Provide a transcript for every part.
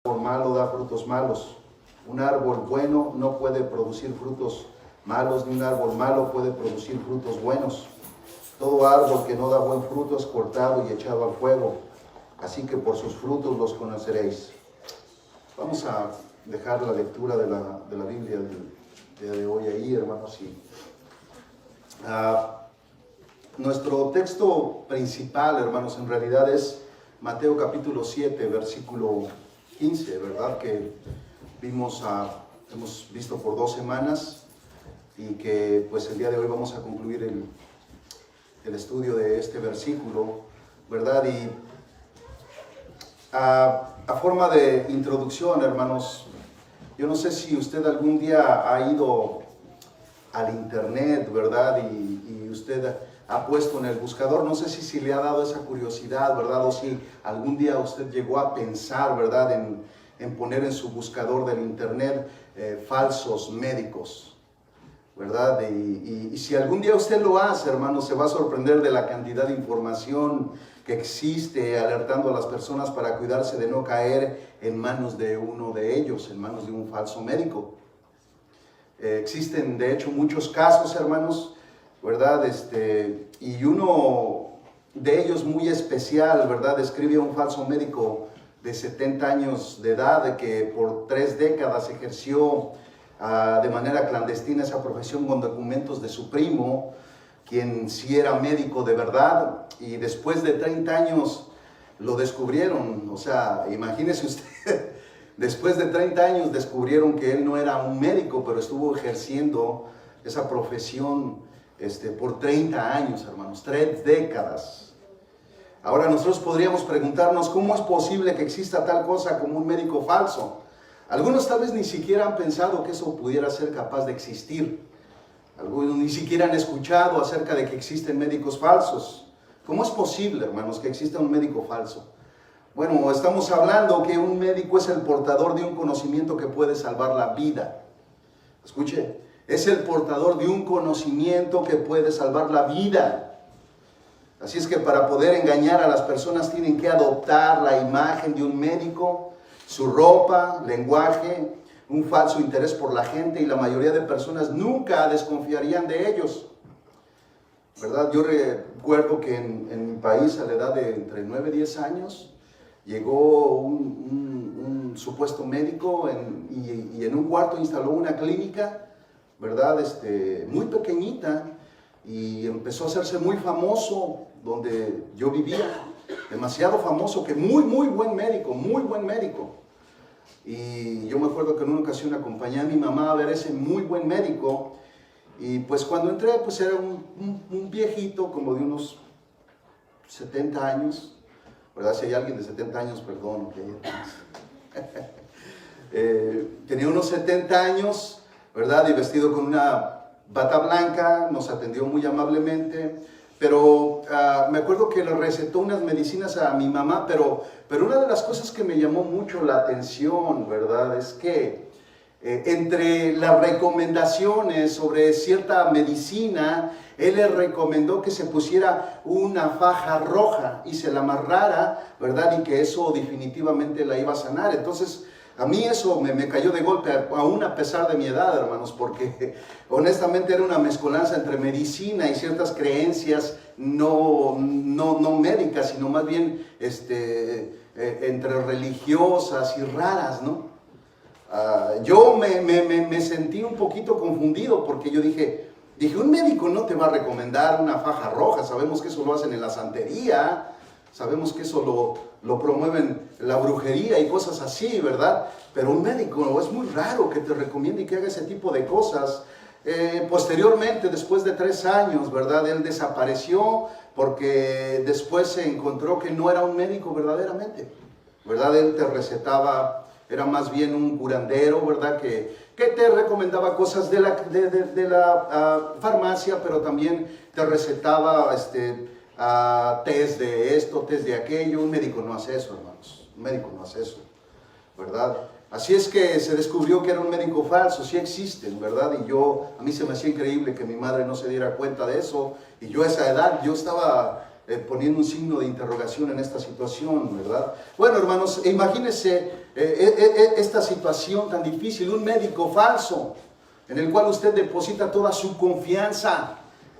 árbol malo da frutos malos. Un árbol bueno no puede producir frutos malos, ni un árbol malo puede producir frutos buenos. Todo árbol que no da buen fruto es cortado y echado al fuego. Así que por sus frutos los conoceréis. Vamos a dejar la lectura de la Biblia del día de hoy ahí, hermanos. Nuestro texto principal, hermanos, en realidad es Mateo capítulo 7, versículo 15, ¿verdad? Que hemos visto por 2 semanas y que pues el día de hoy vamos a concluir el estudio de este versículo, ¿verdad? Y a forma de introducción, hermanos, yo no sé si usted algún día ha ido al internet, ¿verdad? Y usted ha puesto en el buscador, no sé si le ha dado esa curiosidad, ¿verdad? O si algún día usted llegó a pensar, ¿verdad? En poner en su buscador del internet falsos médicos, ¿verdad? Y si algún día usted lo hace, hermano, se va a sorprender de la cantidad de información que existe alertando a las personas para cuidarse de no caer en manos de uno de ellos, en manos de un falso médico. Existen de hecho muchos casos, hermanos, ¿verdad? Y uno de ellos muy especial, ¿verdad? Describe a un falso médico de 70 años de edad que por 3 décadas ejerció de manera clandestina esa profesión con documentos de su primo, quien sí era médico de verdad, y después de 30 años lo descubrieron. O sea, imagínese usted, después de 30 años descubrieron que él no era un médico, pero estuvo ejerciendo esa profesión por 30 años, hermanos, 3 décadas. Ahora nosotros podríamos preguntarnos, ¿cómo es posible que exista tal cosa como un médico falso? Algunos tal vez ni siquiera han pensado que eso pudiera ser capaz de existir. Algunos ni siquiera han escuchado acerca de que existen médicos falsos. ¿Cómo es posible, hermanos, que exista un médico falso? Bueno, estamos hablando que un médico es el portador de un conocimiento que puede salvar la vida. Escuche, es el portador de un conocimiento que puede salvar la vida. Así es que para poder engañar a las personas tienen que adoptar la imagen de un médico, su ropa, lenguaje, un falso interés por la gente, y la mayoría de personas nunca desconfiarían de ellos, ¿verdad? Yo recuerdo que en mi país, a la edad de entre 9 y 10 años, llegó un supuesto médico y en un cuarto instaló una clínica, ¿verdad? Muy pequeñita, y empezó a hacerse muy famoso donde yo vivía, demasiado famoso, que muy buen médico, muy buen médico. Y yo me acuerdo que en una ocasión acompañé a mi mamá a ver ese muy buen médico, y pues cuando entré, pues era un viejito como de unos 70 años, ¿verdad? Si hay alguien de 70 años, perdón, tenía unos 70 años, ¿verdad? Y vestido con una bata blanca, nos atendió muy amablemente, pero me acuerdo que le recetó unas medicinas a mi mamá, pero una de las cosas que me llamó mucho la atención, ¿verdad? Es que entre las recomendaciones sobre cierta medicina, él le recomendó que se pusiera una faja roja y se la amarrara, ¿verdad? Y que eso definitivamente la iba a sanar. Entonces, a mí eso me cayó de golpe, aún a pesar de mi edad, hermanos, porque honestamente era una mezcolanza entre medicina y ciertas creencias no médicas, sino más bien entre religiosas y raras, ¿no? Yo me sentí un poquito confundido, porque yo dije, un médico no te va a recomendar una faja roja, sabemos que eso lo hacen en la santería, sabemos que eso lo promueven la brujería y cosas así, ¿verdad? Pero un médico es muy raro que te recomiende y que haga ese tipo de cosas. Posteriormente, después de 3 años, ¿verdad? Él desapareció porque después se encontró que no era un médico verdaderamente, ¿verdad? Él te recetaba, era más bien un curandero, ¿verdad? Que te recomendaba cosas de la farmacia, pero también te recetaba test de esto, test de aquello. Un médico no hace eso, hermanos. Un médico no hace eso, ¿verdad? Así es que se descubrió que era un médico falso. Sí existen, ¿verdad? Y a mí se me hacía increíble que mi madre no se diera cuenta de eso. Y yo a esa edad, yo estaba poniendo un signo de interrogación en esta situación, ¿verdad? Bueno, hermanos, imagínense esta situación tan difícil, un médico falso, en el cual usted deposita toda su confianza.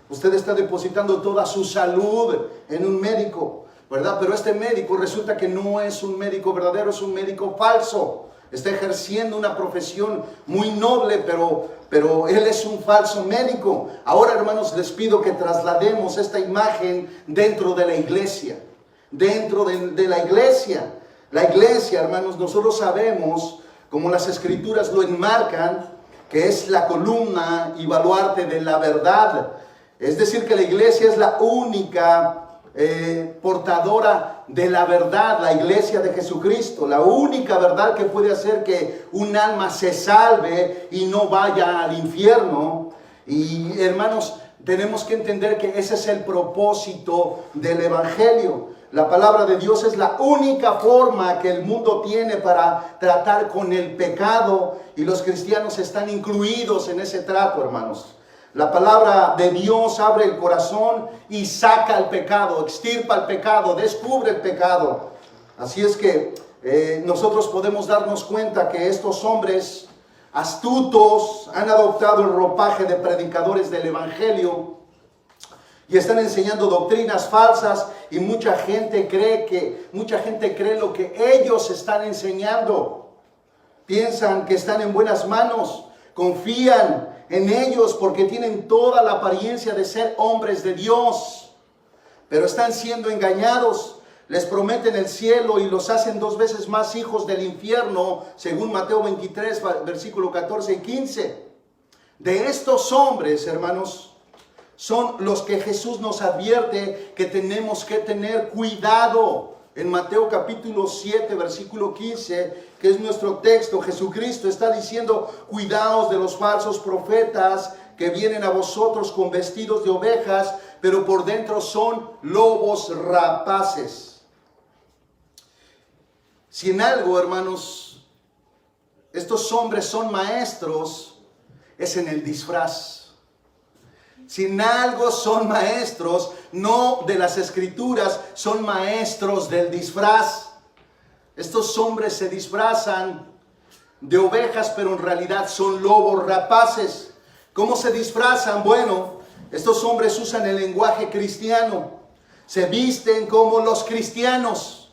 Usted está depositando toda su salud en un médico, ¿verdad? Pero este médico resulta que no es un médico verdadero, es un médico falso. Está ejerciendo una profesión muy noble, pero él es un falso médico. Ahora, hermanos, les pido que traslademos esta imagen dentro de la iglesia. Dentro de la iglesia. La iglesia, hermanos, nosotros sabemos, como las escrituras lo enmarcan, que es la columna y baluarte de la verdad. Es decir, que la iglesia es la única portadora de la verdad, la iglesia de Jesucristo, la única verdad que puede hacer que un alma se salve y no vaya al infierno. Y hermanos, tenemos que entender que ese es el propósito del evangelio. La palabra de Dios es la única forma que el mundo tiene para tratar con el pecado, y los cristianos están incluidos en ese trato, hermanos. La palabra de Dios abre el corazón y saca el pecado, extirpa el pecado, descubre el pecado. Así es que nosotros podemos darnos cuenta que estos hombres astutos han adoptado el ropaje de predicadores del evangelio y están enseñando doctrinas falsas, y mucha gente cree lo que ellos están enseñando. Piensan que están en buenas manos, confían en ellos porque tienen toda la apariencia de ser hombres de Dios, pero están siendo engañados. Les prometen el cielo y los hacen 2 veces más hijos del infierno, según Mateo 23, versículo 14 y 15. De estos hombres, hermanos, son los que Jesús nos advierte que tenemos que tener cuidado. En Mateo capítulo 7, versículo 15, que es nuestro texto, Jesucristo está diciendo: cuidaos de los falsos profetas que vienen a vosotros con vestidos de ovejas, pero por dentro son lobos rapaces. Si en algo, hermanos, estos hombres son maestros, es en el disfraz. Si en algo son maestros, no de las escrituras, son maestros del disfraz. Estos hombres se disfrazan de ovejas, pero en realidad son lobos rapaces. ¿Cómo se disfrazan? Bueno, estos hombres usan el lenguaje cristiano. Se visten como los cristianos.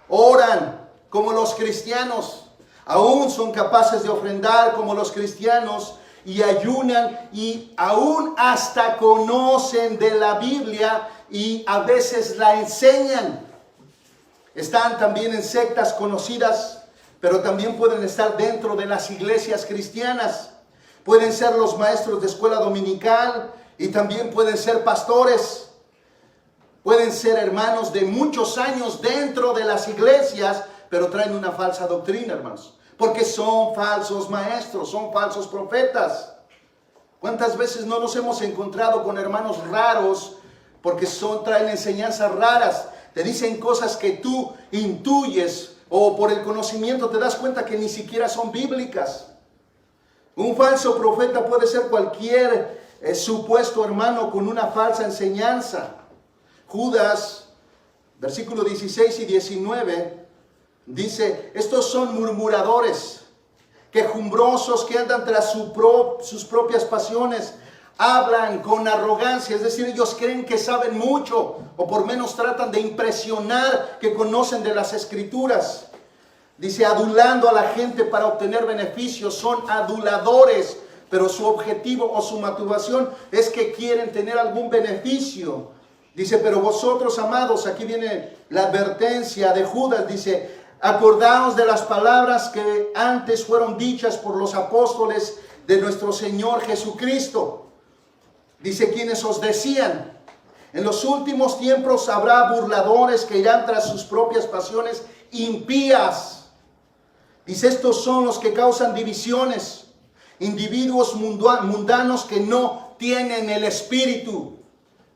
Oran como los cristianos. Aún son capaces de ofrendar como los cristianos. Y ayunan, y aún hasta conocen de la Biblia y a veces la enseñan. Están también en sectas conocidas, pero también pueden estar dentro de las iglesias cristianas. Pueden ser los maestros de escuela dominical y también pueden ser pastores. Pueden ser hermanos de muchos años dentro de las iglesias, pero traen una falsa doctrina, hermanos. Porque son falsos maestros, son falsos profetas. ¿Cuántas veces no nos hemos encontrado con hermanos raros porque traen enseñanzas raras? Te dicen cosas que tú intuyes o por el conocimiento te das cuenta que ni siquiera son bíblicas. Un falso profeta puede ser cualquier supuesto hermano con una falsa enseñanza. Judas, versículo 16 y 19... dice: estos son murmuradores, quejumbrosos, que andan tras sus propias pasiones, hablan con arrogancia, es decir, ellos creen que saben mucho, o por menos tratan de impresionar que conocen de las escrituras. Dice, adulando a la gente para obtener beneficios, son aduladores, pero su objetivo o su motivación es que quieren tener algún beneficio. Dice, pero vosotros, amados, aquí viene la advertencia de Judas, dice: acordaos de las palabras que antes fueron dichas por los apóstoles de nuestro Señor Jesucristo. Dice, quienes os decían: en los últimos tiempos habrá burladores que irán tras sus propias pasiones impías. Dice, estos son los que causan divisiones, individuos mundanos que no tienen el Espíritu.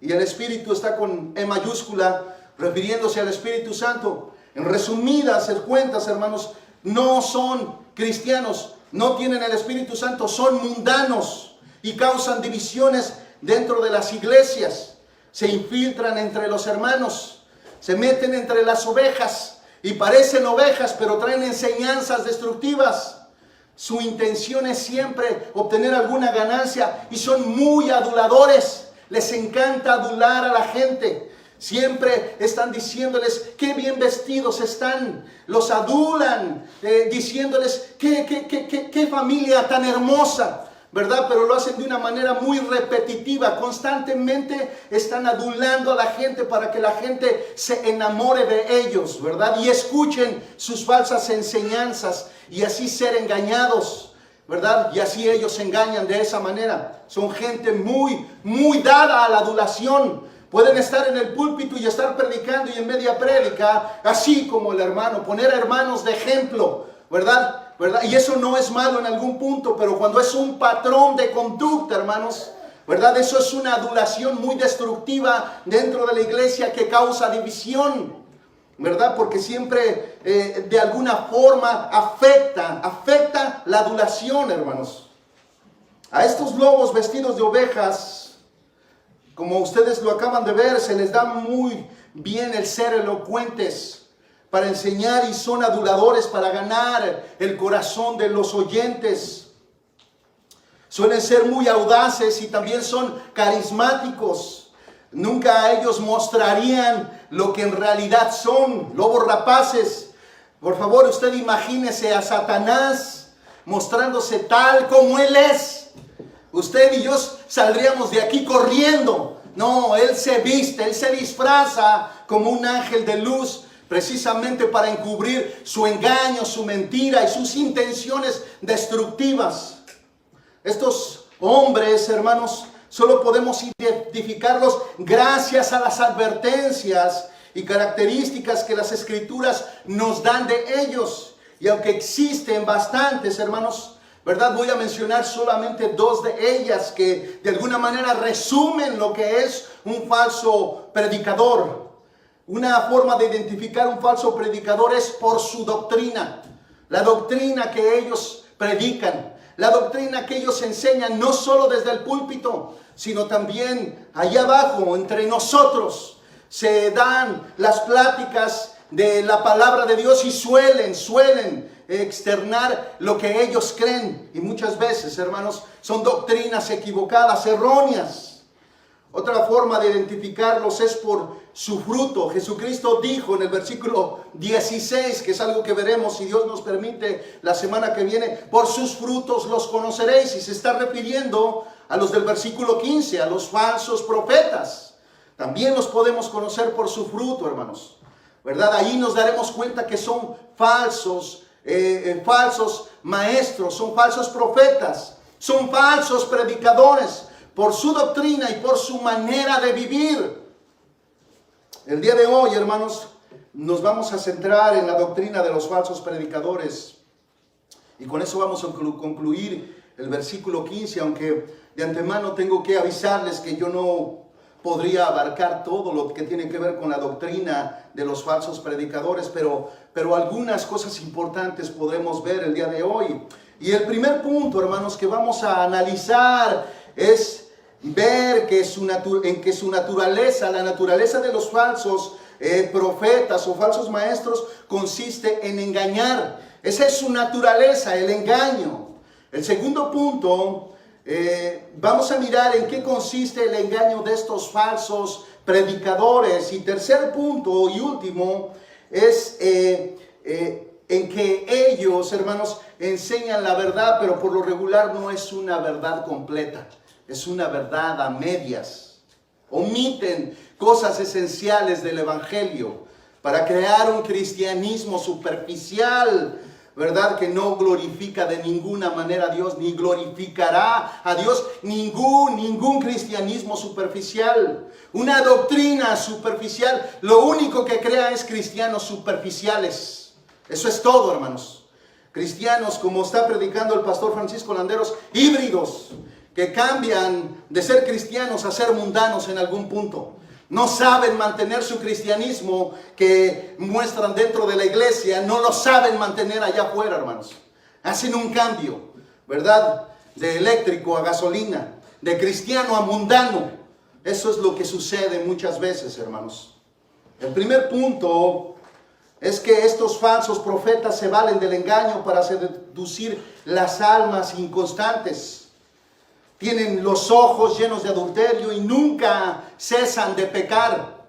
Y el Espíritu está con E mayúscula, refiriéndose al Espíritu Santo. En resumidas cuentas, hermanos, no son cristianos, no tienen el Espíritu Santo, son mundanos y causan divisiones dentro de las iglesias. Se infiltran entre los hermanos, se meten entre las ovejas, y parecen ovejas, pero traen enseñanzas destructivas. Su intención es siempre obtener alguna ganancia y son muy aduladores. Les encanta adular a la gente. Siempre están diciéndoles qué bien vestidos están. Los adulan, diciéndoles qué familia tan hermosa, ¿verdad? Pero lo hacen de una manera muy repetitiva. Constantemente están adulando a la gente para que la gente se enamore de ellos, ¿verdad? Y escuchen sus falsas enseñanzas y así ser engañados, ¿verdad? Y así ellos se engañan de esa manera. Son gente muy dada a la adulación. Pueden estar en el púlpito y estar predicando y en media prédica, así como el hermano, poner hermanos de ejemplo, ¿verdad? Y eso no es malo en algún punto, pero cuando es un patrón de conducta, hermanos, ¿verdad? Eso es una adulación muy destructiva dentro de la iglesia que causa división, ¿verdad? Porque siempre de alguna forma afecta la adulación, hermanos. A estos lobos vestidos de ovejas, como ustedes lo acaban de ver, se les da muy bien el ser elocuentes para enseñar y son aduladores para ganar el corazón de los oyentes. Suelen ser muy audaces y también son carismáticos. Nunca ellos mostrarían lo que en realidad son, lobos rapaces. Por favor, usted imagínese a Satanás mostrándose tal como él es. Usted y yo saldríamos de aquí corriendo. No, él se viste, él se disfraza como un ángel de luz, precisamente para encubrir su engaño, su mentira y sus intenciones destructivas. Estos hombres, hermanos, solo podemos identificarlos gracias a las advertencias y características que las Escrituras nos dan de ellos. Y aunque existen bastantes, hermanos, ¿verdad? Voy a mencionar solamente dos de ellas que de alguna manera resumen lo que es un falso predicador. Una forma de identificar un falso predicador es por su doctrina. La doctrina que ellos predican, la doctrina que ellos enseñan, no solo desde el púlpito, sino también allá abajo, entre nosotros. Se dan las pláticas de la palabra de Dios y suelen externar lo que ellos creen. Y muchas veces, hermanos, son doctrinas equivocadas, erróneas. Otra forma de identificarlos es por su fruto. Jesucristo dijo en el versículo 16, que es algo que veremos si Dios nos permite la semana que viene: por sus frutos los conoceréis. Y se está refiriendo a los del versículo 15, a los falsos profetas. También los podemos conocer por su fruto, hermanos, ¿verdad? Ahí nos daremos cuenta que son falsos maestros, son falsos profetas, son falsos predicadores, por su doctrina y por su manera de vivir. El día de hoy, hermanos, nos vamos a centrar en la doctrina de los falsos predicadores. Y con eso vamos a concluir el versículo 15, aunque de antemano tengo que avisarles que yo no podría abarcar todo lo que tiene que ver con la doctrina de los falsos predicadores, pero algunas cosas importantes podremos ver el día de hoy. Y el primer punto, hermanos, que vamos a analizar es ver que su naturaleza, la naturaleza de los falsos profetas o falsos maestros, consiste en engañar. Esa es su naturaleza, el engaño. El segundo punto, vamos a mirar en qué consiste el engaño de estos falsos predicadores. Y tercer punto y último es en que ellos, hermanos, enseñan la verdad, pero por lo regular no es una verdad completa. Es una verdad a medias. Omiten cosas esenciales del evangelio para crear un cristianismo superficial, ¿verdad? Que no glorifica de ninguna manera a Dios, ni glorificará a Dios. Ningún cristianismo superficial. Una doctrina superficial, lo único que crea es cristianos superficiales. Eso es todo, hermanos. Cristianos, como está predicando el pastor Francisco Landeros, híbridos, que cambian de ser cristianos a ser mundanos en algún punto. No saben mantener su cristianismo que muestran dentro de la iglesia, no lo saben mantener allá afuera, hermanos. Hacen un cambio, ¿verdad? De eléctrico a gasolina, de cristiano a mundano. Eso es lo que sucede muchas veces, hermanos. El primer punto es que estos falsos profetas se valen del engaño para seducir las almas inconstantes. Tienen los ojos llenos de adulterio y nunca cesan de pecar.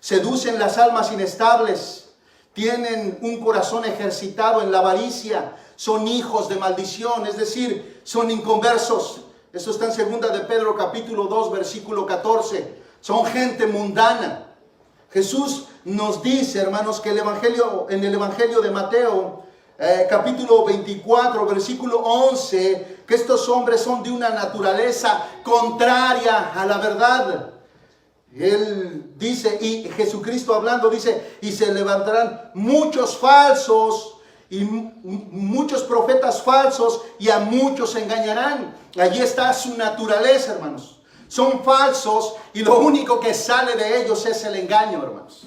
Seducen las almas inestables. Tienen un corazón ejercitado en la avaricia. Son hijos de maldición, es decir, son inconversos. Esto está en 2 de Pedro capítulo 2, versículo 14. Son gente mundana. Jesús nos dice, hermanos, que en el Evangelio de Mateo, capítulo 24, versículo 11, que estos hombres son de una naturaleza contraria a la verdad. Él dice, y Jesucristo hablando dice, y se levantarán muchos falsos y muchos profetas falsos y a muchos engañarán. Allí está su naturaleza, hermanos. Son falsos y lo único que sale de ellos es el engaño, hermanos.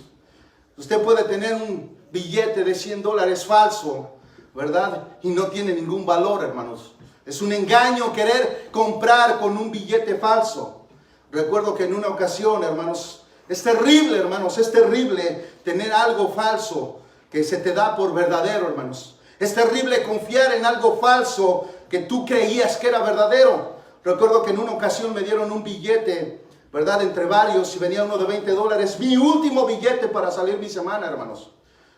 Usted puede tener un billete de $100 falso, ¿verdad? Y no tiene ningún valor, hermanos. Es un engaño querer comprar con un billete falso. Recuerdo que en una ocasión, hermanos, es terrible, hermanos, es terrible tener algo falso que se te da por verdadero, hermanos. Es terrible confiar en algo falso que tú creías que era verdadero. Recuerdo que en una ocasión me dieron un billete, ¿verdad? Entre varios, y venía uno de $20. Mi último billete para salir mi semana, hermanos.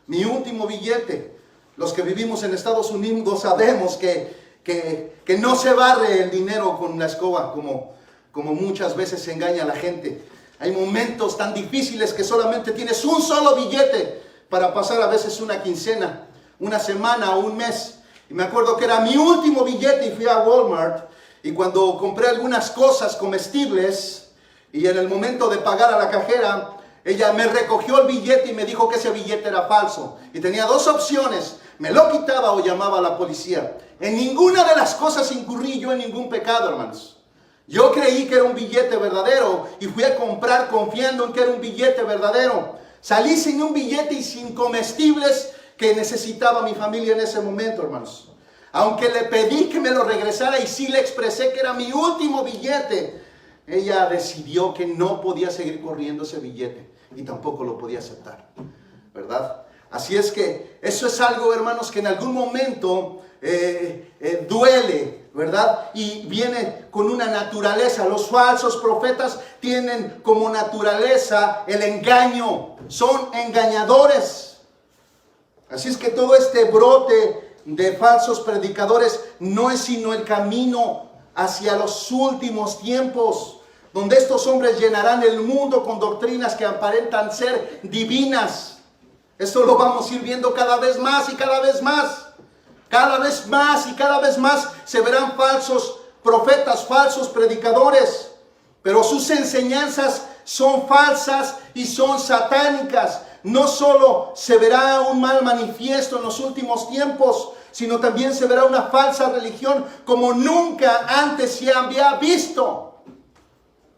Mi último billete. Los que vivimos en Estados Unidos sabemos que no se barre el dinero con la escoba como muchas veces se engaña a la gente. Hay momentos tan difíciles que solamente tienes un solo billete para pasar a veces una quincena, una semana o un mes. Y me acuerdo que era mi último billete y fui a Walmart. Y cuando compré algunas cosas comestibles y en el momento de pagar a la cajera, ella me recogió el billete y me dijo que ese billete era falso. Y tenía dos opciones, me lo quitaba o llamaba a la policía. En ninguna de las cosas incurrí yo en ningún pecado, hermanos. Yo creí que era un billete verdadero y fui a comprar confiando en que era un billete verdadero. Salí sin un billete y sin comestibles que necesitaba mi familia en ese momento, hermanos. Aunque le pedí que me lo regresara y sí le expresé que era mi último billete, ella decidió que no podía seguir corriendo ese billete y tampoco lo podía aceptar, ¿verdad? Así es que eso es algo, hermanos, que en algún momento duele, ¿verdad? Y viene con una naturaleza. Los falsos profetas tienen como naturaleza el engaño, son engañadores. Así es que todo este brote de falsos predicadores no es sino el camino hacia los últimos tiempos, donde estos hombres llenarán el mundo con doctrinas que aparentan ser divinas. Esto lo vamos a ir viendo cada vez más y cada vez más. Cada vez más y cada vez más se verán falsos profetas, falsos predicadores. Pero sus enseñanzas son falsas y son satánicas. No solo se verá un mal manifiesto en los últimos tiempos, sino también se verá una falsa religión como nunca antes se había visto.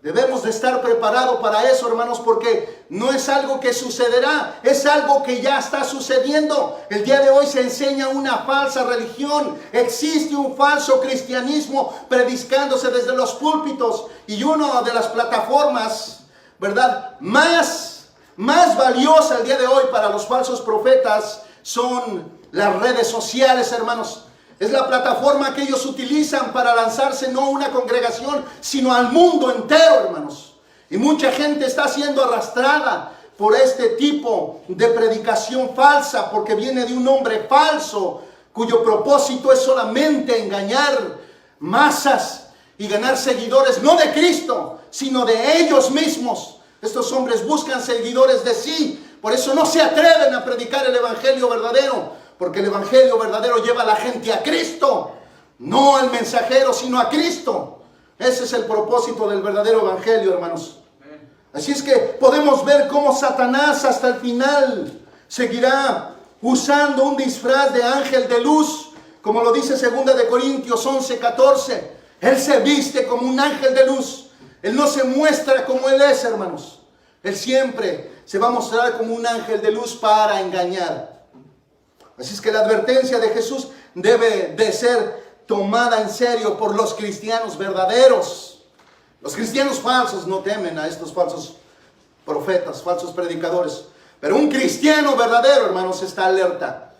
Debemos de estar preparados para eso, hermanos, porque no es algo que sucederá, es algo que ya está sucediendo. El día de hoy se enseña una falsa religión, existe un falso cristianismo predicándose desde los púlpitos, y una de las plataformas, ¿verdad?, más valiosa el día de hoy para los falsos profetas son las redes sociales, hermanos. Es la plataforma que ellos utilizan para lanzarse no a una congregación, sino al mundo entero, hermanos. Y mucha gente está siendo arrastrada por este tipo de predicación falsa, porque viene de un hombre falso, cuyo propósito es solamente engañar masas y ganar seguidores, no de Cristo, sino de ellos mismos. Estos hombres buscan seguidores de sí, por eso no se atreven a predicar el evangelio verdadero. Porque el evangelio verdadero lleva a la gente a Cristo, no al mensajero, sino a Cristo. Ese es el propósito del verdadero evangelio, hermanos. Así es que podemos ver cómo Satanás hasta el final seguirá usando un disfraz de ángel de luz, como lo dice 2 de Corintios 11:14. Él se viste como un ángel de luz. Él no se muestra como Él es, hermanos. Él siempre se va a mostrar como un ángel de luz para engañar. Así es que la advertencia de Jesús debe de ser tomada en serio por los cristianos verdaderos. Los cristianos falsos no temen a estos falsos profetas, falsos predicadores, Pero un cristiano verdadero, hermanos, está alerta.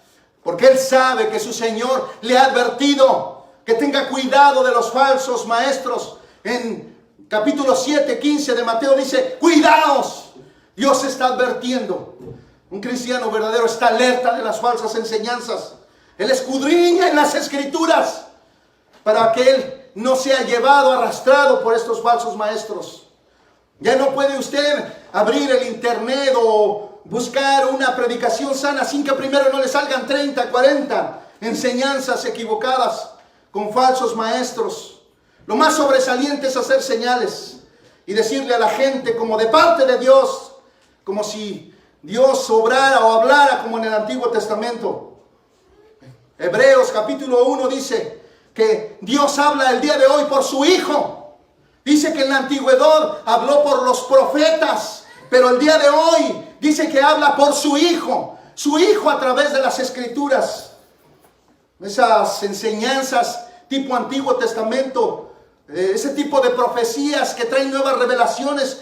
Porque él sabe que su Señor le ha advertido que tenga cuidado de los falsos maestros. En capítulo 7, 15 de Mateo dice, cuidaos. Dios está advirtiendo. Un cristiano verdadero está alerta de las falsas enseñanzas. Él escudriña en las Escrituras para que él no sea llevado, arrastrado por estos falsos maestros. Ya no puede usted abrir el internet o buscar una predicación sana sin que primero no le salgan 30, 40 enseñanzas equivocadas con falsos maestros. Lo más sobresaliente es hacer señales y decirle a la gente como de parte de Dios, como si Dios obrara o hablara como en el Antiguo Testamento. Hebreos capítulo 1 dice que Dios habla el día de hoy por su Hijo. Dice que en la antigüedad habló por los profetas, pero el día de hoy dice que habla por su Hijo a través de las Escrituras. Esas enseñanzas tipo Antiguo Testamento, ese tipo de profecías que traen nuevas revelaciones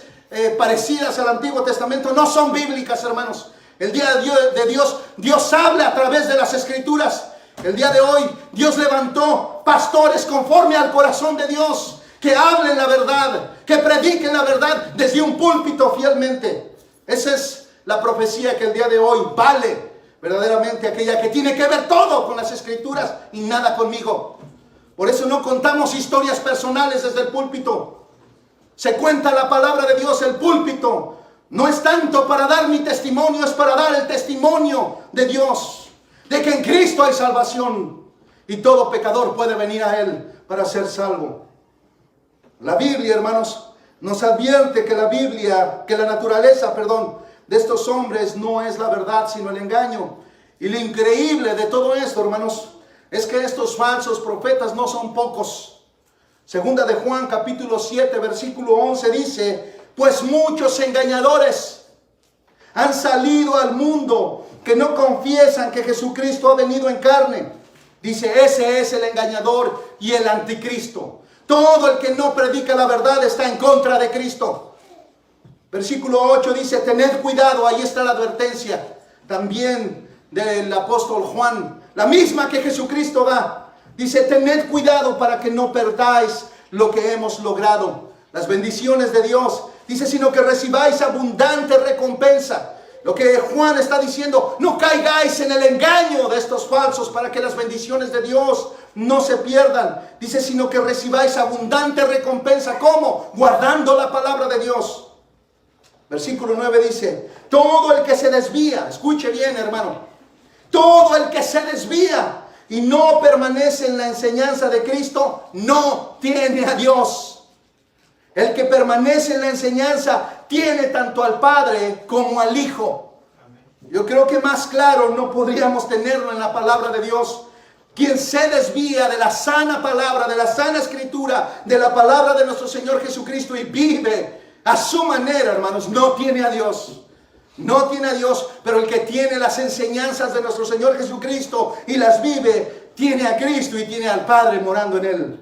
parecidas al Antiguo Testamento, no son bíblicas, hermanos. El día de Dios, Dios habla a través de las Escrituras. El día de hoy, Dios levantó pastores conforme al corazón de Dios, que hablen la verdad, que prediquen la verdad desde un púlpito fielmente. Esa es la profecía que el día de hoy vale verdaderamente, aquella que tiene que ver todo con las Escrituras y nada conmigo. Por eso no contamos historias personales desde el púlpito. Se cuenta la palabra de Dios. El púlpito no es tanto para dar mi testimonio, es para dar el testimonio de Dios, de que en Cristo hay salvación y todo pecador puede venir a Él para ser salvo. La Biblia, hermanos, nos advierte que la naturaleza de estos hombres no es la verdad, sino el engaño. Y lo increíble de todo esto, hermanos, es que estos falsos profetas no son pocos. Segunda de Juan, capítulo 7, versículo 11 dice, pues muchos engañadores han salido al mundo que no confiesan que Jesucristo ha venido en carne. Dice, ese es el engañador y el anticristo. Todo el que no predica la verdad está en contra de Cristo. Versículo 8 dice, tened cuidado, ahí está la advertencia también del apóstol Juan, la misma que Jesucristo da. Dice, tened cuidado para que no perdáis lo que hemos logrado, las bendiciones de Dios. Dice, sino que recibáis abundante recompensa. Lo que Juan está diciendo, no caigáis en el engaño de estos falsos para que las bendiciones de Dios no se pierdan. Dice, sino que recibáis abundante recompensa. ¿Cómo? Guardando la palabra de Dios. Versículo 9 dice, todo el que se desvía, escuche bien, hermano, todo el que se desvía y no permanece en la enseñanza de Cristo, no tiene a Dios. El que permanece en la enseñanza tiene tanto al Padre como al Hijo. Yo creo que más claro no podríamos tenerlo en la palabra de Dios. Quien se desvía de la sana palabra, de la sana escritura, de la palabra de nuestro Señor Jesucristo y vive a su manera, hermanos, no tiene a Dios. No tiene a Dios, pero el que tiene las enseñanzas de nuestro Señor Jesucristo y las vive, tiene a Cristo y tiene al Padre morando en él.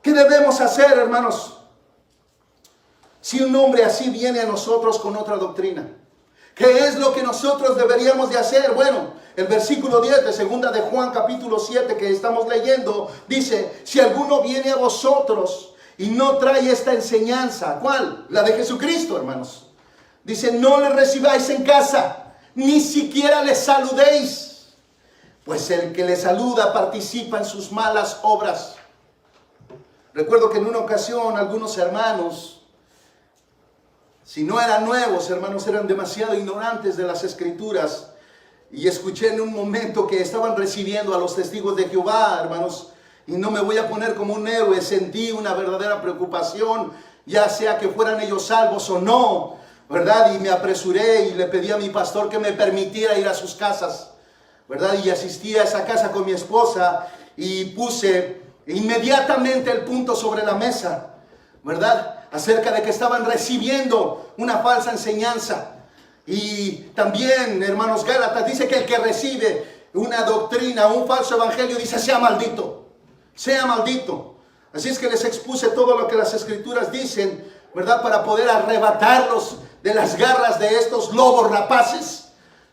¿Qué debemos hacer, hermanos? Si un hombre así viene a nosotros con otra doctrina, ¿qué es lo que nosotros deberíamos de hacer? Bueno, el versículo 10 de segunda de Juan capítulo 7 que estamos leyendo, dice, si alguno viene a vosotros y no trae esta enseñanza, ¿cuál? La de Jesucristo, hermanos. Dice, no le recibáis en casa, ni siquiera le saludéis, pues el que le saluda participa en sus malas obras. Recuerdo que en una ocasión algunos hermanos, si no eran nuevos, hermanos, eran demasiado ignorantes de las Escrituras. Y escuché en un momento que estaban recibiendo a los testigos de Jehová, hermanos. Y no me voy a poner como un héroe, sentí una verdadera preocupación, ya sea que fueran ellos salvos o no, ¿verdad? Y me apresuré y le pedí a mi pastor que me permitiera ir a sus casas, ¿verdad? Y asistí a esa casa con mi esposa y puse inmediatamente el punto sobre la mesa, ¿verdad? Acerca de que estaban recibiendo una falsa enseñanza. Y también, hermanos, Gálatas dice que el que recibe una doctrina, un falso evangelio, dice, sea maldito, sea maldito. Así es que les expuse todo lo que las Escrituras dicen ¿verdad? Para poder arrebatarlos de las garras de estos lobos rapaces,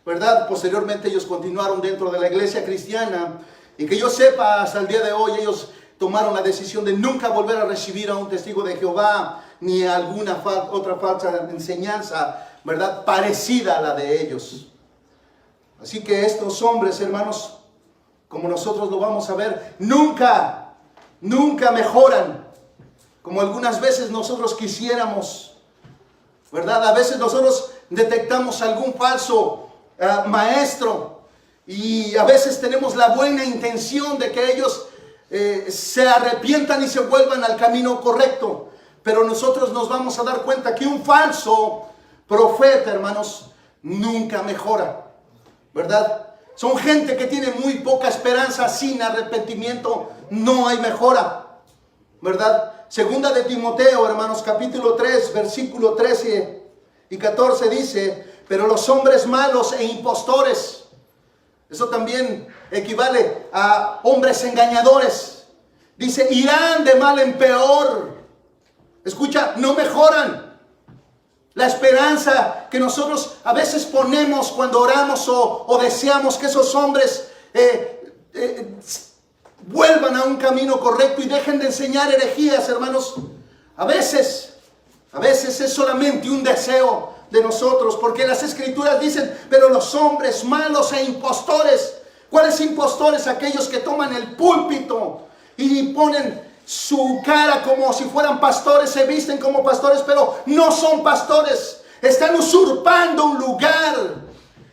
¿verdad? Posteriormente ellos continuaron dentro de la iglesia cristiana, y que yo sepa, hasta el día de hoy ellos tomaron la decisión de nunca volver a recibir a un testigo de Jehová, ni a alguna otra falsa enseñanza, ¿verdad? Parecida a la de ellos. Así que estos hombres, hermanos, como nosotros lo vamos a ver, nunca mejoran, como algunas veces nosotros quisiéramos, ¿verdad? A veces nosotros detectamos algún falso maestro, y a veces tenemos la buena intención de que ellos se arrepientan y se vuelvan al camino correcto. Pero nosotros nos vamos a dar cuenta que un falso profeta, hermanos, nunca mejora, ¿verdad? Son gente que tiene muy poca esperanza. Sin arrepentimiento no hay mejora, ¿verdad? Segunda de Timoteo, hermanos, capítulo 3, versículo 13 y 14 dice: pero los hombres malos e impostores, eso también equivale a hombres engañadores, dice, irán de mal en peor. Escucha, no mejoran. La esperanza que nosotros a veces ponemos cuando oramos o deseamos que esos hombres vuelvan a un camino correcto y dejen de enseñar herejías, hermanos, a veces es solamente un deseo de nosotros, porque las escrituras dicen, pero los hombres malos e impostores. ¿Cuáles impostores? Aquellos que toman el púlpito y ponen su cara como si fueran pastores, se visten como pastores, pero no son pastores. Están usurpando un lugar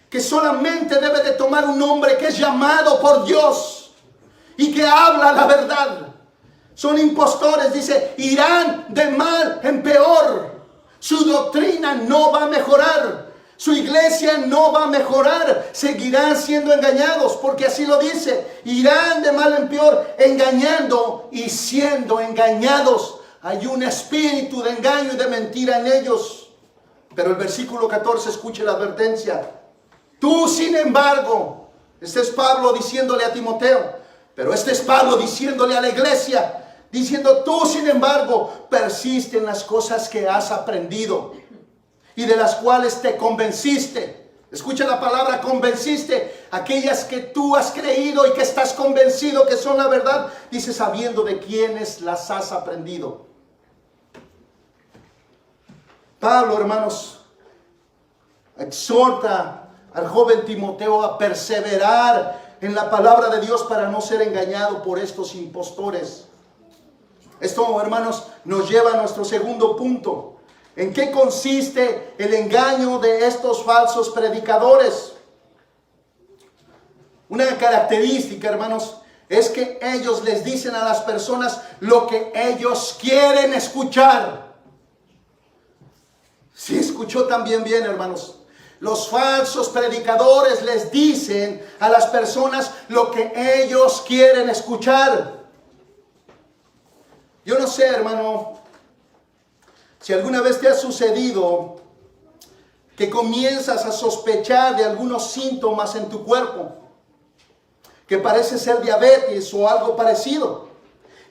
que solamente debe de tomar un hombre que es llamado por Dios y que habla la verdad. Son impostores, dice, irán de mal en peor. Su doctrina no va a mejorar. Su iglesia no va a mejorar. Seguirán siendo engañados, porque así lo dice. Irán de mal en peor, engañando y siendo engañados. Hay un espíritu de engaño y de mentira en ellos. Pero el versículo 14, escuche la advertencia. Tú, sin embargo, este es Pablo diciéndole a Timoteo, pero este es Pablo diciéndole a la iglesia, diciendo, tú, sin embargo, persiste en las cosas que has aprendido y de las cuales te convenciste. Escucha la palabra convenciste. Aquellas que tú has creído y que estás convencido que son la verdad. Dice, sabiendo de quiénes las has aprendido. Pablo, hermanos, exhorta al joven Timoteo a perseverar en la palabra de Dios para no ser engañado por estos impostores. Esto, hermanos, nos lleva a nuestro segundo punto. ¿En qué consiste el engaño de estos falsos predicadores? Una característica, hermanos, es que ellos les dicen a las personas lo que ellos quieren escuchar. ¿Sí escuchó también bien, hermanos? Los falsos predicadores les dicen a las personas lo que ellos quieren escuchar. Yo no sé, hermano, si alguna vez te ha sucedido que comienzas a sospechar de algunos síntomas en tu cuerpo, que parece ser diabetes o algo parecido,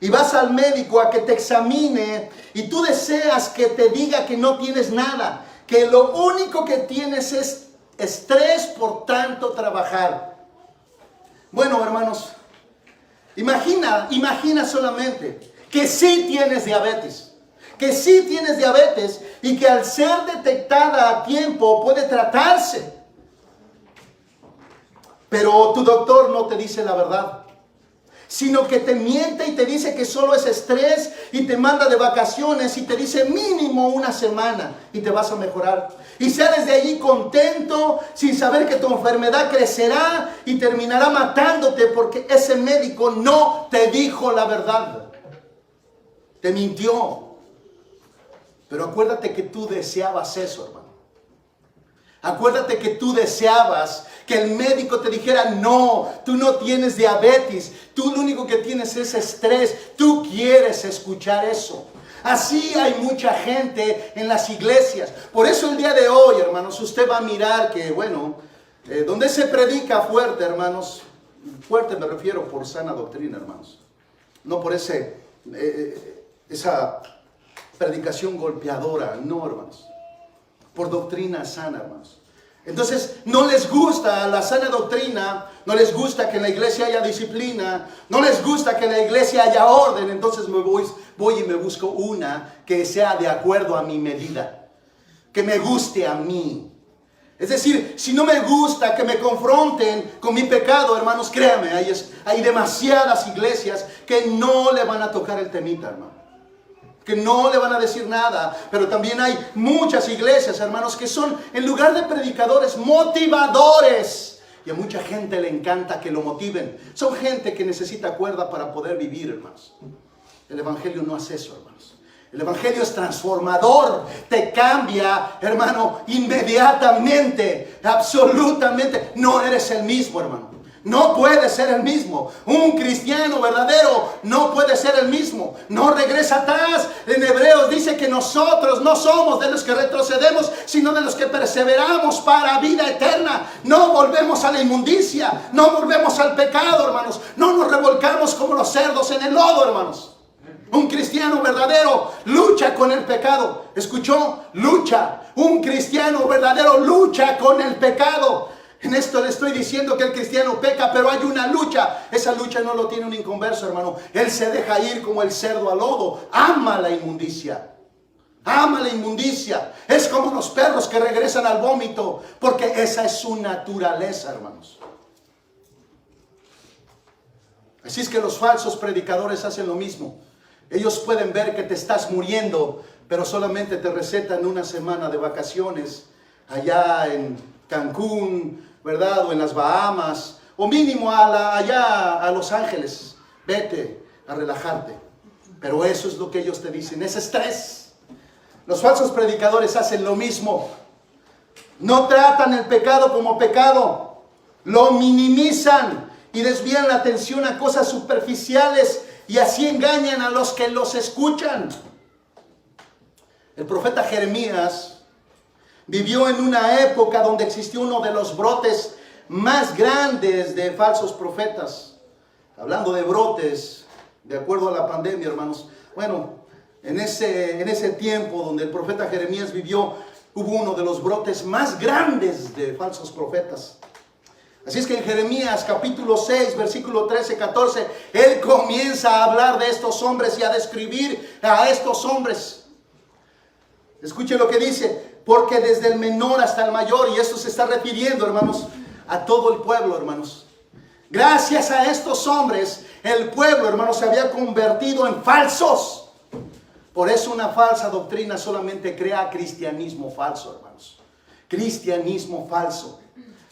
y vas al médico a que te examine y tú deseas que te diga que no tienes nada, que lo único que tienes es estrés por tanto trabajar. Bueno, hermanos, imagina solamente que sí tienes diabetes, y que al ser detectada a tiempo puede tratarse. Pero tu doctor no te dice la verdad, sino que te miente y te dice que solo es estrés y te manda de vacaciones y te dice mínimo una semana y te vas a mejorar. Y sales de allí contento sin saber que tu enfermedad crecerá y terminará matándote porque ese médico no te dijo la verdad. Te mintió. Pero acuérdate que tú deseabas eso, hermano. Acuérdate que tú deseabas que el médico te dijera, no, tú no tienes diabetes, tú lo único que tienes es estrés. Tú quieres escuchar eso. Así hay mucha gente en las iglesias. Por eso el día de hoy, hermanos, usted va a mirar que, bueno, donde se predica fuerte, hermanos, fuerte me refiero por sana doctrina, hermanos, no por esa predicación golpeadora, no, hermanos. Por doctrina sana, hermanos. Entonces, no les gusta la sana doctrina, no les gusta que en la iglesia haya disciplina, no les gusta que en la iglesia haya orden. Entonces voy y me busco una que sea de acuerdo a mi medida, que me guste a mí. Es decir, si no me gusta que me confronten con mi pecado, hermanos, créanme, hay demasiadas iglesias que no le van a tocar el temita, hermano. Que no le van a decir nada. Pero también hay muchas iglesias, hermanos, que son, en lugar de predicadores, motivadores. Y a mucha gente le encanta que lo motiven. Son gente que necesita cuerda para poder vivir, hermanos. El evangelio no hace eso, hermanos. El evangelio es transformador. Te cambia, hermano, inmediatamente. Absolutamente. No eres el mismo, hermano. No puede ser el mismo. Un cristiano verdadero no puede ser el mismo. No regresa atrás. En Hebreos dice que nosotros no somos de los que retrocedemos, sino de los que perseveramos para vida eterna. No volvemos a la inmundicia. No volvemos al pecado, hermanos. No nos revolcamos como los cerdos en el lodo, hermanos. Un cristiano verdadero lucha con el pecado. ¿Escuchó? Lucha. Un cristiano verdadero lucha con el pecado. En esto le estoy diciendo que el cristiano peca, pero hay una lucha. Esa lucha no lo tiene un inconverso, hermano. Él se deja ir como el cerdo al lodo. Ama la inmundicia. Ama la inmundicia. Es como los perros que regresan al vómito, porque esa es su naturaleza, hermanos. Así es que los falsos predicadores hacen lo mismo. Ellos pueden ver que te estás muriendo, pero solamente te recetan una semana de vacaciones allá en Cancún, ¿verdad? O en las Bahamas, o mínimo allá a Los Ángeles. Vete a relajarte. Pero eso es lo que ellos te dicen, es estrés. Los falsos predicadores hacen lo mismo. No tratan el pecado como pecado. Lo minimizan y desvían la atención a cosas superficiales y así engañan a los que los escuchan. El profeta Jeremías vivió en una época donde existió uno de los brotes más grandes de falsos profetas. Hablando de brotes, de acuerdo a la pandemia, hermanos. Bueno, en ese tiempo donde el profeta Jeremías vivió, hubo uno de los brotes más grandes de falsos profetas. Así es que en Jeremías capítulo 6, versículo 13, 14, él comienza a hablar de estos hombres y a describir a estos hombres. Escuche lo que dice: porque desde el menor hasta el mayor, y esto se está refiriendo, hermanos, a todo el pueblo, hermanos. Gracias a estos hombres, el pueblo, hermanos, se había convertido en falsos. Por eso una falsa doctrina solamente crea cristianismo falso, hermanos. Cristianismo falso.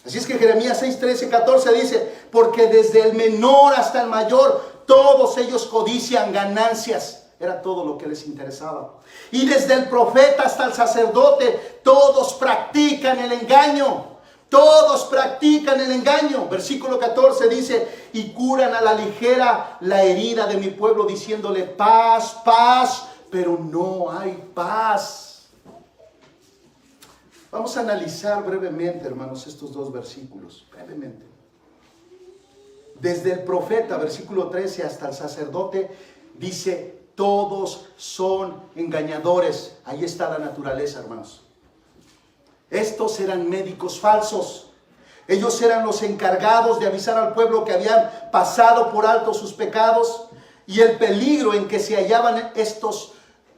Así es que Jeremías 6, 13, 14 dice: porque desde el menor hasta el mayor, todos ellos codician ganancias. Era todo lo que les interesaba. Y desde el profeta hasta el sacerdote, todos practican el engaño. Todos practican el engaño. Versículo 14 dice: y curan a la ligera la herida de mi pueblo, diciéndole paz, paz, pero no hay paz. Vamos a analizar brevemente, hermanos, estos dos versículos, brevemente. Desde el profeta, versículo 13, hasta el sacerdote, dice: todos son engañadores. Ahí está la naturaleza, hermanos. Estos eran médicos falsos. Ellos eran los encargados de avisar al pueblo que habían pasado por alto sus pecados y el peligro en que se hallaban estos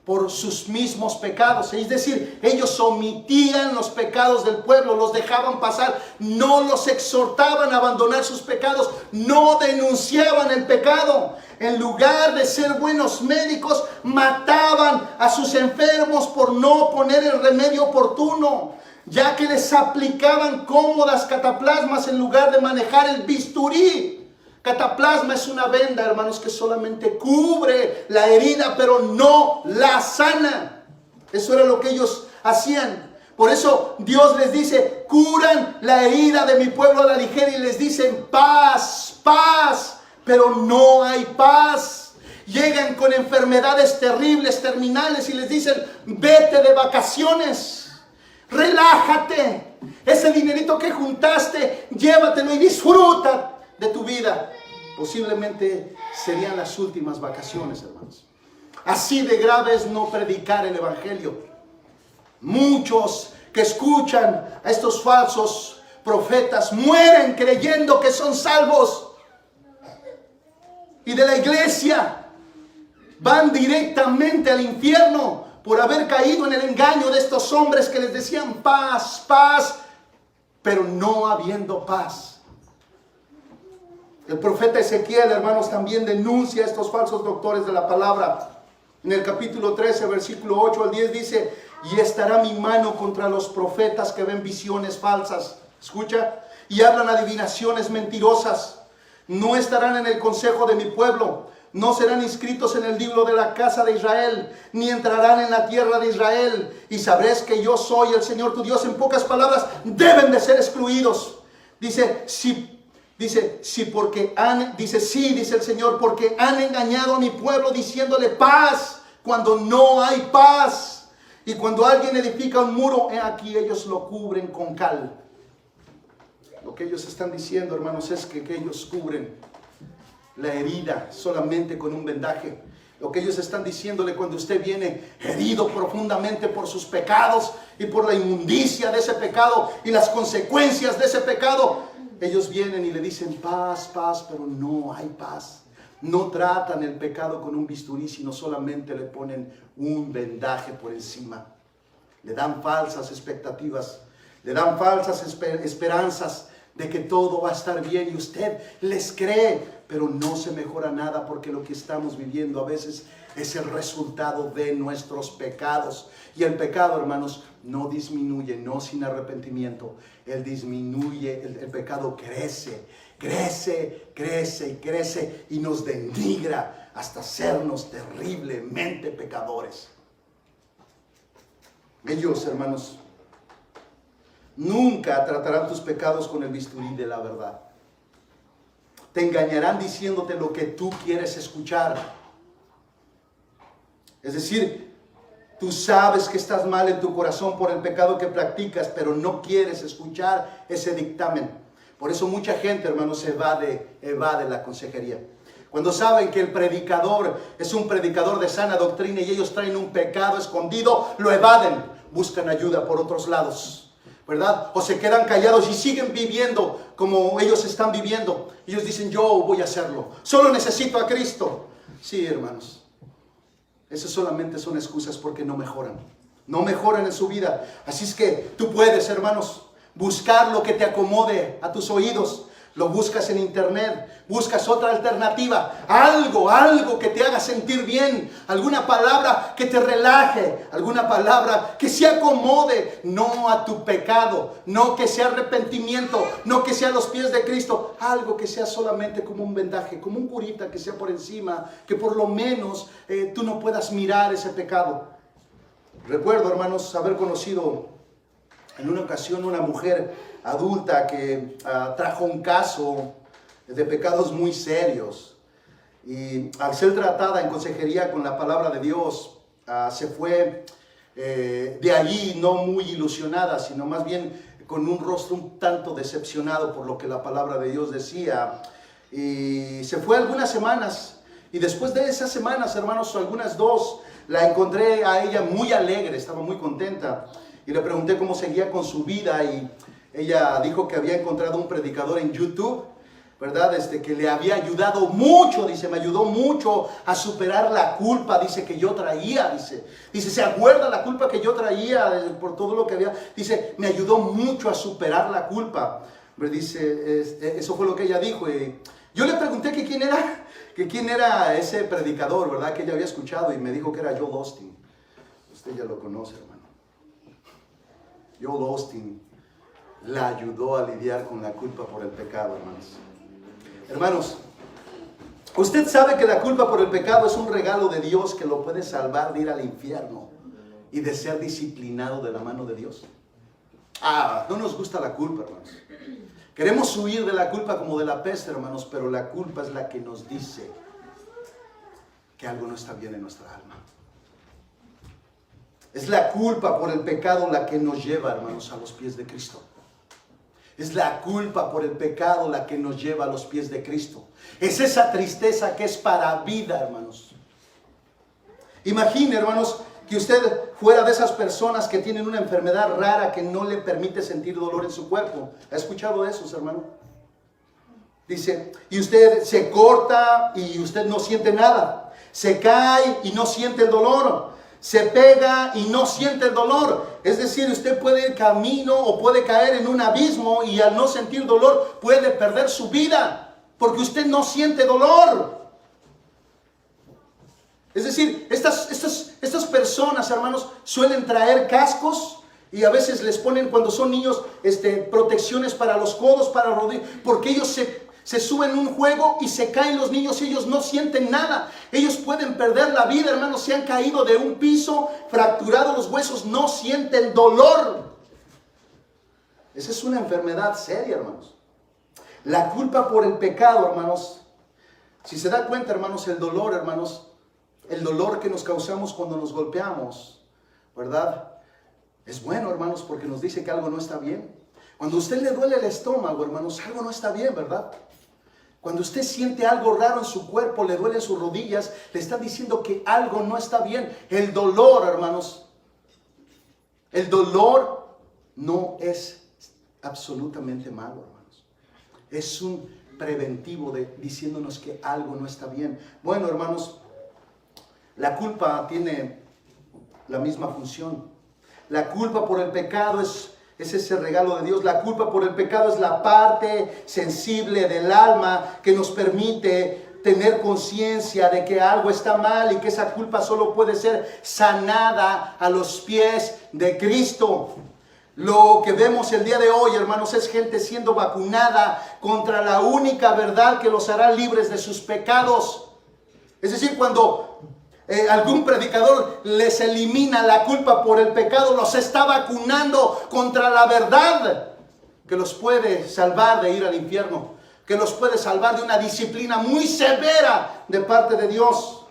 por sus mismos pecados. Es decir, ellos omitían los pecados del pueblo, los dejaban pasar, no los exhortaban a abandonar sus pecados, no denunciaban el pecado. En lugar de ser buenos médicos, mataban a sus enfermos por no poner el remedio oportuno, ya que les aplicaban cómodas cataplasmas en lugar de manejar el bisturí. Cataplasma es una venda, hermanos, que solamente cubre la herida, pero no la sana. Eso era lo que ellos hacían. Por eso Dios les dice: curan la herida de mi pueblo a la ligera, y les dicen paz, paz, pero no hay paz. Llegan con enfermedades terribles, terminales, y les dicen: vete de vacaciones, relájate, ese dinerito que juntaste, llévatelo y disfruta de tu vida. Posiblemente serían las últimas vacaciones, hermanos. Así de grave es no predicar el evangelio. Muchos que escuchan a estos falsos profetas mueren creyendo que son salvos. Y de la iglesia van directamente al infierno por haber caído en el engaño de estos hombres que les decían paz, paz, pero no habiendo paz. El profeta Ezequiel, hermanos, también denuncia a estos falsos doctores de la palabra. En el capítulo 13, versículo 8 al 10 dice: y estará mi mano contra los profetas que ven visiones falsas. Escucha, y hablan adivinaciones mentirosas. No estarán en el consejo de mi pueblo, no serán inscritos en el libro de la casa de Israel, ni entrarán en la tierra de Israel. Y sabréis que yo soy el Señor tu Dios. En pocas palabras, deben de ser excluidos. Dice el Señor, porque han engañado a mi pueblo diciéndole paz, cuando no hay paz. Y cuando alguien edifica un muro, he aquí ellos lo cubren con cal. Lo que ellos están diciendo, hermanos, es que ellos cubren la herida solamente con un vendaje. Lo que ellos están diciéndole cuando usted viene herido profundamente por sus pecados y por la inmundicia de ese pecado y las consecuencias de ese pecado, ellos vienen y le dicen paz, paz, pero no hay paz. No tratan el pecado con un bisturí, sino solamente le ponen un vendaje por encima. Le dan falsas expectativas, le dan falsas esperanzas de que todo va a estar bien y usted les cree, pero no se mejora nada, porque lo que estamos viviendo a veces es el resultado de nuestros pecados. Y el pecado, hermanos, no disminuye, no sin arrepentimiento. El pecado crece, crece, crece y crece y nos denigra hasta hacernos terriblemente pecadores. Ellos, hermanos, nunca tratarán tus pecados con el bisturí de la verdad. Te engañarán diciéndote lo que tú quieres escuchar. Es decir, tú sabes que estás mal en tu corazón por el pecado que practicas, pero no quieres escuchar ese dictamen. Por eso mucha gente, hermanos, evade la consejería. Cuando saben que el predicador es un predicador de sana doctrina y ellos traen un pecado escondido, lo evaden, buscan ayuda por otros lados, ¿verdad? O se quedan callados y siguen viviendo como ellos están viviendo. Ellos dicen, yo voy a hacerlo, solo necesito a Cristo. Sí, hermanos, esas solamente son excusas porque no mejoran en su vida. Así es que tú puedes, hermanos, buscar lo que te acomode a tus oídos. Lo buscas en internet, buscas otra alternativa, algo que te haga sentir bien, alguna palabra que te relaje, alguna palabra que se acomode, no a tu pecado, no que sea arrepentimiento, no que sea a los pies de Cristo, algo que sea solamente como un vendaje, como un curita que sea por encima, que por lo menos tú no puedas mirar ese pecado. Recuerdo, hermanos, haber conocido en una ocasión una mujer adulta que trajo un caso de pecados muy serios, y al ser tratada en consejería con la palabra de Dios, se fue de allí no muy ilusionada, sino más bien con un rostro un tanto decepcionado por lo que la palabra de Dios decía, y se fue algunas semanas, y después de esas semanas, hermanos, algunas 2, la encontré a ella muy alegre, estaba muy contenta, y le pregunté cómo seguía con su vida, y ella dijo que había encontrado un predicador en YouTube, ¿verdad? Que le había ayudado mucho, dice, me ayudó mucho a superar la culpa, dice, que yo traía, dice, ¿se acuerda la culpa que yo traía por todo lo que había? Dice, me ayudó mucho a superar la culpa, dice, eso fue lo que ella dijo. Y yo le pregunté que quién era ese predicador, ¿verdad? Que ella había escuchado, y me dijo que era Joel Osteen. Usted ya lo conoce, hermano. Joel Osteen la ayudó a lidiar con la culpa por el pecado, hermanos. Hermanos, usted sabe que la culpa por el pecado es un regalo de Dios que lo puede salvar de ir al infierno y de ser disciplinado de la mano de Dios. No nos gusta la culpa, hermanos. Queremos huir de la culpa como de la peste, hermanos, pero la culpa es la que nos dice que algo no está bien en nuestra alma. Es la culpa por el pecado la que nos lleva, hermanos, a los pies de Cristo. Es la culpa por el pecado la que nos lleva a los pies de Cristo. Es esa tristeza que es para vida, hermanos. Imagine, hermanos, que usted fuera de esas personas que tienen una enfermedad rara que no le permite sentir dolor en su cuerpo. ¿Ha escuchado eso, hermano? Dice, y usted se corta y usted no siente nada. Se cae y no siente el dolor. Se pega y no siente el dolor. Es decir, usted puede ir camino o puede caer en un abismo y al no sentir dolor puede perder su vida porque usted no siente dolor. Es decir, estas personas, hermanos, suelen traer cascos y a veces les ponen, cuando son niños, protecciones para los codos, para los rodillas, porque ellos se suben en un juego y se caen los niños y ellos no sienten nada. Ellos pueden perder la vida, hermanos, se han caído de un piso, fracturado los huesos, no sienten dolor. Esa es una enfermedad seria, hermanos. La culpa por el pecado, hermanos. Si se da cuenta, hermanos, el dolor, hermanos, el dolor que nos causamos cuando nos golpeamos, ¿verdad? Es bueno, hermanos, porque nos dice que algo no está bien. Cuando a usted le duele el estómago, hermanos, algo no está bien, ¿verdad? Cuando usted siente algo raro en su cuerpo, le duelen sus rodillas, le está diciendo que algo no está bien. El dolor, hermanos, el dolor no es absolutamente malo, hermanos. Es un preventivo diciéndonos que algo no está bien. Bueno, hermanos, la culpa tiene la misma función. La culpa por el pecado es ese regalo de Dios. La culpa por el pecado es la parte sensible del alma que nos permite tener conciencia de que algo está mal y que esa culpa solo puede ser sanada a los pies de Cristo. Lo que vemos el día de hoy, hermanos, es gente siendo vacunada contra la única verdad que los hará libres de sus pecados. Es decir, cuando algún predicador les elimina la culpa por el pecado, los está vacunando contra la verdad que los puede salvar de ir al infierno, que los puede salvar de una disciplina muy severa de parte de Dios.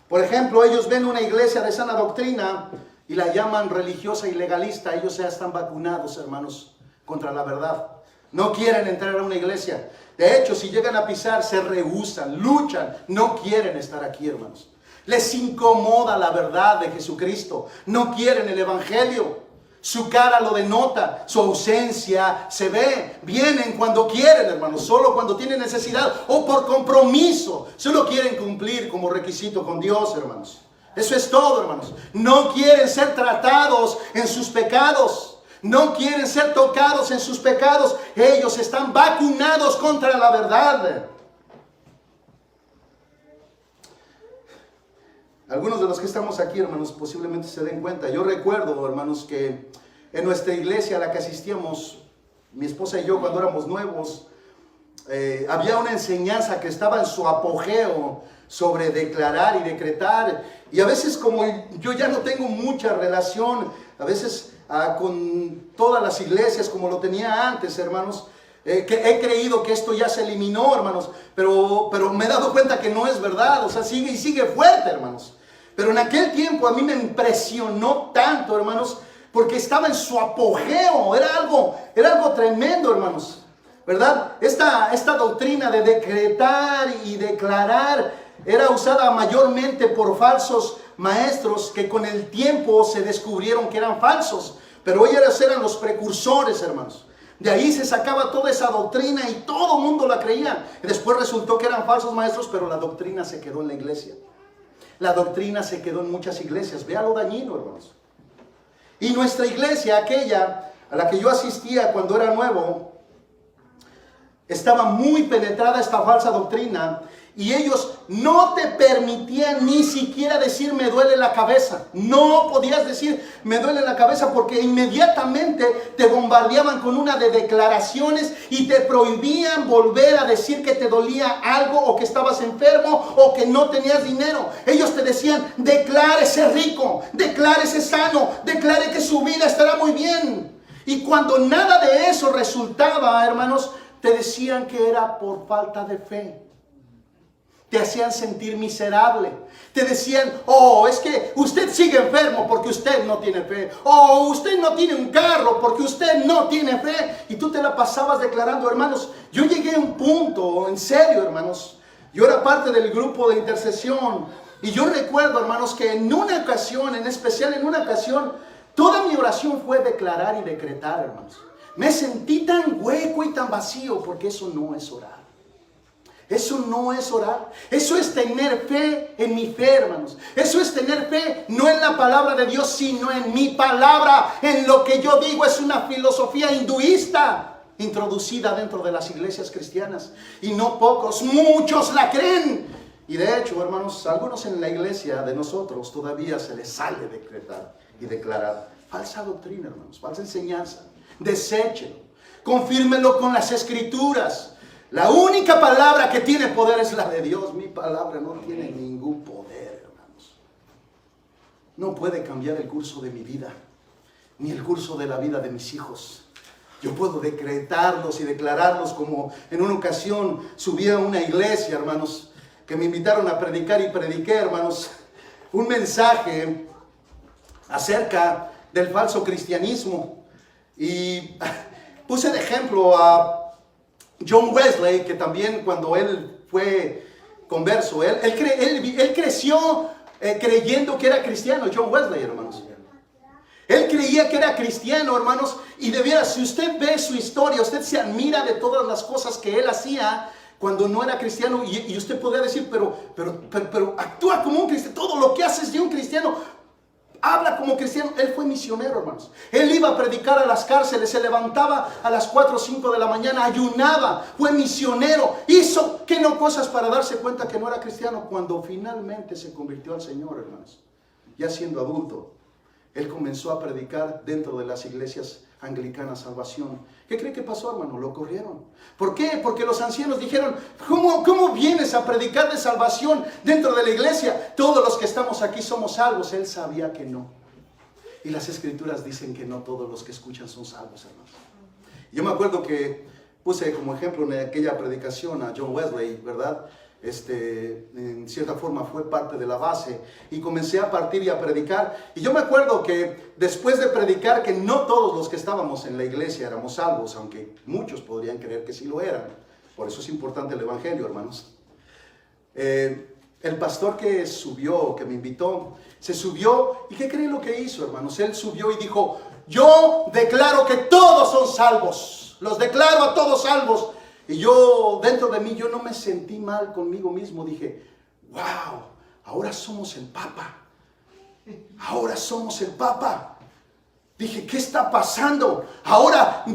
Por ejemplo, ellos ven una iglesia de sana doctrina y la llaman religiosa y legalista. Ellos ya están vacunados, hermanos, contra la verdad. No quieren entrar a una iglesia. De hecho, si llegan a pisar, se rehúsan, luchan, no quieren estar aquí, hermanos. Les incomoda la verdad de Jesucristo. No quieren el evangelio. Su cara lo denota. Su ausencia se ve. Vienen cuando quieren, hermanos. Solo cuando tienen necesidad o por compromiso. Solo quieren cumplir como requisito con Dios, hermanos. Eso es todo, hermanos. No quieren ser tratados en sus pecados. No quieren ser tocados en sus pecados. Ellos están vacunados contra la verdad. Algunos de los que estamos aquí, hermanos, posiblemente se den cuenta. Yo recuerdo, hermanos, que en nuestra iglesia a la que asistíamos, mi esposa y yo, cuando éramos nuevos, había una enseñanza que estaba en su apogeo sobre declarar y decretar. Y a veces, como yo ya no tengo mucha relación, a veces con todas las iglesias como lo tenía antes, hermanos, que he creído que esto ya se eliminó, hermanos, pero me he dado cuenta que no es verdad. O sea, sigue y sigue fuerte, hermanos. Pero en aquel tiempo a mí me impresionó tanto, hermanos, porque estaba en su apogeo. Era algo tremendo, hermanos, ¿verdad? Esta doctrina de decretar y declarar era usada mayormente por falsos maestros que con el tiempo se descubrieron que eran falsos. Pero ellos eran los precursores, hermanos. De ahí se sacaba toda esa doctrina y todo el mundo la creía. Y después resultó que eran falsos maestros, pero la doctrina se quedó en la iglesia. La doctrina se quedó en muchas iglesias. Vea lo dañino, hermanos. Y nuestra iglesia, aquella a la que yo asistía cuando era nuevo, estaba muy penetrada esta falsa doctrina. Y ellos no te permitían ni siquiera decir me duele la cabeza. No podías decir me duele la cabeza porque inmediatamente te bombardeaban con una de declaraciones y te prohibían volver a decir que te dolía algo o que estabas enfermo o que no tenías dinero. Ellos te decían declárese rico, declárese sano, declare que su vida estará muy bien. Y cuando nada de eso resultaba, hermanos, te decían que era por falta de fe. Te hacían sentir miserable. Te decían, oh, es que usted sigue enfermo porque usted no tiene fe. Oh, usted no tiene un carro porque usted no tiene fe. Y tú te la pasabas declarando, hermanos. Yo llegué a un punto, en serio, hermanos, Yo era parte del grupo de intercesión. Y yo recuerdo, hermanos, que en una ocasión, en especial en una ocasión, toda mi oración fue declarar y decretar, hermanos. Me sentí tan hueco y tan vacío, porque eso no es orar. Eso no es orar. Eso es tener fe en mi fe, hermanos. Eso es tener fe no en la palabra de Dios, sino en mi palabra, en lo que yo digo. Es una filosofía hinduista introducida dentro de las iglesias cristianas. Y no pocos, muchos la creen. Y de hecho, hermanos, algunos en la iglesia de nosotros todavía se les sale decretar y declarar. Falsa doctrina, hermanos, falsa enseñanza. Deséchelo. Confírmelo con las escrituras. La única palabra que tiene poder es la de Dios. Mi palabra no tiene ningún poder, hermanos. No puede cambiar el curso de mi vida, ni el curso de la vida de mis hijos. Yo puedo decretarlos y declararlos, como en una ocasión subí a una iglesia, hermanos, que me invitaron a predicar y prediqué, hermanos, un mensaje acerca del falso cristianismo. Y puse de ejemplo a John Wesley, que también cuando él fue converso, él creció creyendo que era cristiano. John Wesley, hermanos. Él creía que era cristiano, hermanos. Y de veras, si usted ve su historia, usted se admira de todas las cosas que él hacía cuando no era cristiano. Y usted podría decir, pero actúa como un cristiano. Todo lo que hace es de un cristiano. Habla como cristiano. Él fue misionero, hermanos. Él iba a predicar a las cárceles, se levantaba a las 4 o 5 de la mañana, ayunaba, fue misionero, hizo que no cosas para darse cuenta que no era cristiano. Cuando finalmente se convirtió al Señor, hermanos, ya siendo adulto, él comenzó a predicar dentro de las iglesias anglicanas salvación. ¿Qué cree que pasó, hermano? Lo corrieron. ¿Por qué? Porque los ancianos dijeron, ¿cómo vienes a predicar de salvación dentro de la iglesia? Todos los que estamos aquí somos salvos. Él sabía que no. Y las escrituras dicen que no todos los que escuchan son salvos, hermanos. Yo me acuerdo que puse como ejemplo en aquella predicación a John Wesley, ¿verdad? En cierta forma fue parte de la base, y comencé a partir y a predicar. Y yo me acuerdo que después de predicar, que no todos los que estábamos en la iglesia éramos salvos, aunque muchos podrían creer que sí lo eran. Por eso es importante el evangelio, hermanos. El pastor que subió, que me invitó, se subió, y ¿qué creen lo que hizo, hermanos? Él subió y dijo, yo declaro que todos son salvos, los declaro a todos salvos. Y yo, dentro de mí, yo no me sentí mal conmigo mismo. Dije, wow, ahora somos el Papa. Ahora somos el Papa. Dije, ¿qué está pasando? Ahora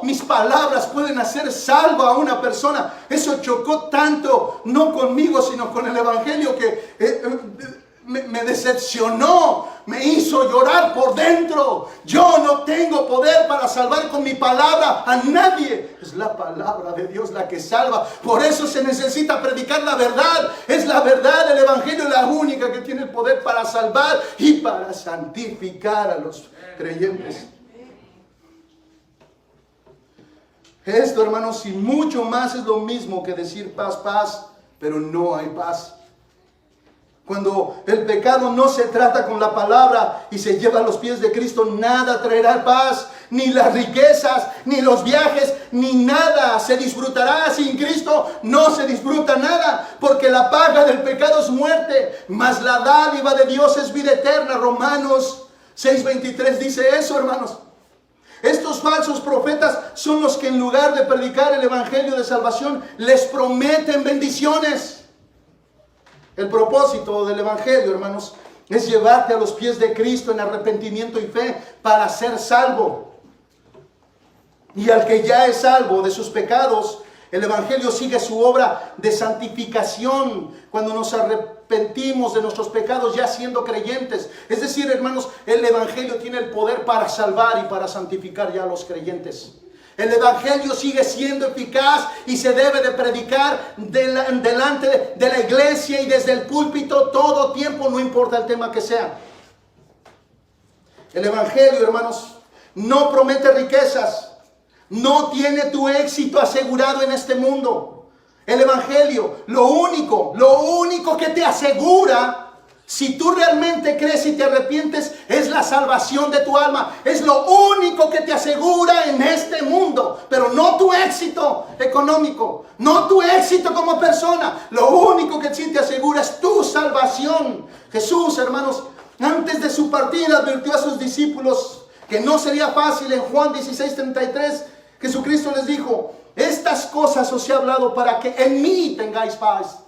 mis palabras pueden hacer salvo a una persona. Eso chocó tanto, no conmigo, sino con el evangelio, que me decepcionó, me hizo llorar por dentro. Yo no tengo poder para salvar con mi palabra a nadie. Es la palabra de Dios la que salva. Por eso se necesita predicar la verdad. Es la verdad, el evangelio, la única que tiene el poder para salvar y para santificar a los creyentes. Esto, hermanos, y mucho más es lo mismo que decir paz, paz, pero no hay paz. Cuando el pecado no se trata con la palabra y se lleva a los pies de Cristo, nada traerá paz, ni las riquezas, ni los viajes, ni nada se disfrutará. Sin Cristo no se disfruta nada, porque la paga del pecado es muerte, mas la dádiva de Dios es vida eterna. Romanos 6:23 dice eso, hermanos. Estos falsos profetas son los que, en lugar de predicar el evangelio de salvación, les prometen bendiciones. El propósito del evangelio, hermanos, es llevarte a los pies de Cristo en arrepentimiento y fe para ser salvo. Y al que ya es salvo de sus pecados, el evangelio sigue su obra de santificación cuando nos arrepentimos de nuestros pecados ya siendo creyentes. Es decir, hermanos, el evangelio tiene el poder para salvar y para santificar ya a los creyentes. El evangelio sigue siendo eficaz y se debe de predicar delante de la iglesia y desde el púlpito todo tiempo, no importa el tema que sea. El evangelio, hermanos, no promete riquezas, no tiene tu éxito asegurado en este mundo. El evangelio, lo único que te asegura Si tú realmente crees y te arrepientes, es la salvación de tu alma. Es lo único que te asegura en este mundo. Pero no tu éxito económico, no tu éxito como persona. Lo único que sí te asegura es tu salvación. Jesús, hermanos, antes de su partida advirtió a sus discípulos que no sería fácil. En Juan 16:33, Jesucristo les dijo: estas cosas os he hablado para que en mí tengáis paz.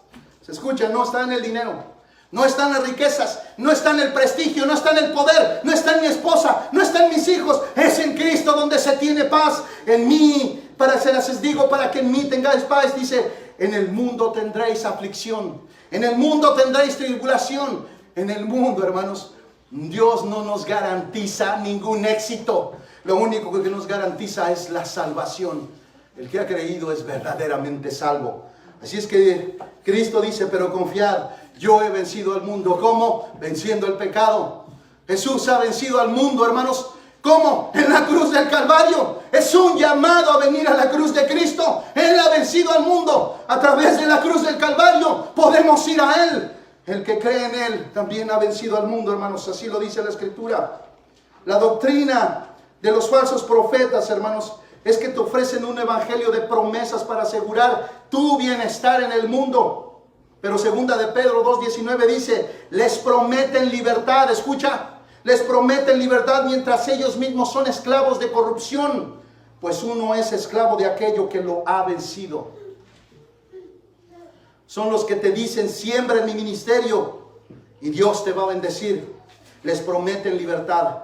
Se escucha, no está en el dinero. No está en las riquezas, no está en el prestigio, no está en el poder, no está en mi esposa, no está en mis hijos. Es en Cristo donde se tiene paz. En mí, se las digo, para que en mí tengáis paz. Dice, en el mundo tendréis aflicción, en el mundo tendréis tribulación. En el mundo, hermanos, Dios no nos garantiza ningún éxito. Lo único que nos garantiza es la salvación. El que ha creído es verdaderamente salvo. Así es que Cristo dice, pero confiad, yo he vencido al mundo. ¿Cómo? Venciendo el pecado. Jesús ha vencido al mundo, hermanos. ¿Cómo? En la cruz del Calvario. Es un llamado a venir a la cruz de Cristo. Él ha vencido al mundo. A través de la cruz del Calvario podemos ir a Él. El que cree en Él también ha vencido al mundo, hermanos. Así lo dice la Escritura. La doctrina de los falsos profetas, hermanos, es que te ofrecen un evangelio de promesas para asegurar tu bienestar en el mundo. Pero segunda de Pedro 2:19 dice, les prometen libertad. Escucha, les prometen libertad mientras ellos mismos son esclavos de corrupción, pues uno es esclavo de aquello que lo ha vencido. Son los que te dicen, siembra en mi ministerio y Dios te va a bendecir. Les prometen libertad.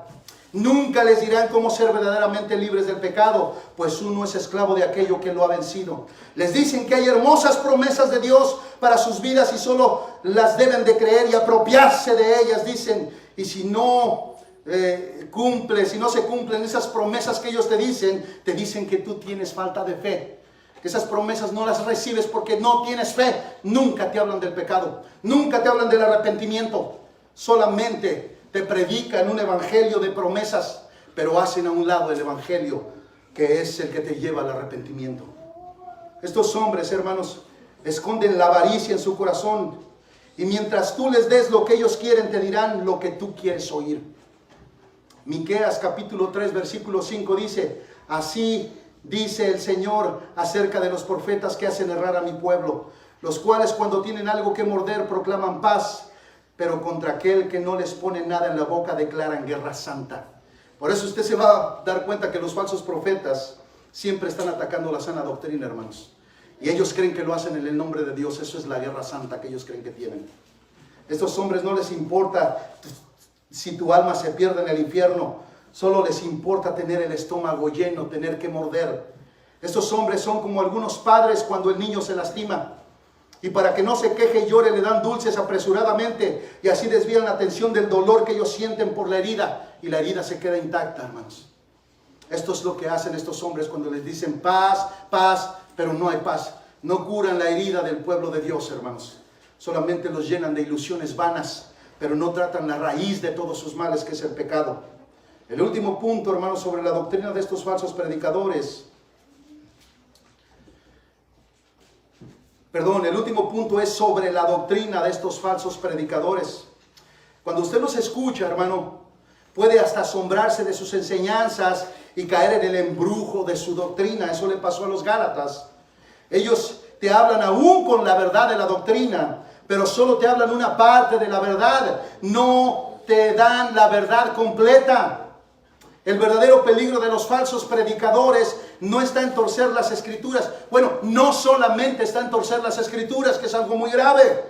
Nunca les dirán cómo ser verdaderamente libres del pecado, pues uno es esclavo de aquello que lo ha vencido. Les dicen que hay hermosas promesas de Dios para sus vidas y solo las deben de creer y apropiarse de ellas, dicen. Y si no si no se cumplen esas promesas que ellos te dicen que tú tienes falta de fe. Que esas promesas no las recibes porque no tienes fe. Nunca te hablan del pecado, nunca te hablan del arrepentimiento. Solamente te predican un evangelio de promesas, pero hacen a un lado el evangelio que es el que te lleva al arrepentimiento. Estos hombres, hermanos, esconden la avaricia en su corazón, y mientras tú les des lo que ellos quieren, te dirán lo que tú quieres oír. Miqueas capítulo 3 versículo 5 dice, así dice el Señor acerca de los profetas que hacen errar a mi pueblo, los cuales cuando tienen algo que morder proclaman paz, pero contra aquel que no les pone nada en la boca declaran guerra santa. Por eso usted se va a dar cuenta que los falsos profetas siempre están atacando la sana doctrina, hermanos. Y ellos creen que lo hacen en el nombre de Dios. Eso es la guerra santa que ellos creen que tienen. Estos hombres no les importa si tu alma se pierde en el infierno. Solo les importa tener el estómago lleno, tener que morder. Estos hombres son como algunos padres cuando el niño se lastima. Y para que no se queje y llore, le dan dulces apresuradamente. Y así desvían la atención del dolor que ellos sienten por la herida. Y la herida se queda intacta, hermanos. Esto es lo que hacen estos hombres cuando les dicen paz, paz, pero no hay paz. No curan la herida del pueblo de Dios, hermanos. Solamente los llenan de ilusiones vanas, pero no tratan la raíz de todos sus males, que es el pecado. El último punto, hermanos, sobre la doctrina de estos falsos predicadores. El último punto es sobre la doctrina de estos falsos predicadores. Cuando usted los escucha, hermano, puede hasta asombrarse de sus enseñanzas y caer en el embrujo de su doctrina. Eso le pasó a los Gálatas. Ellos te hablan aún con la verdad de la doctrina, pero solo te hablan una parte de la verdad. No te dan la verdad completa. El verdadero peligro de los falsos predicadores no está en torcer las escrituras. Bueno, no solamente está en torcer las escrituras, que es algo muy grave.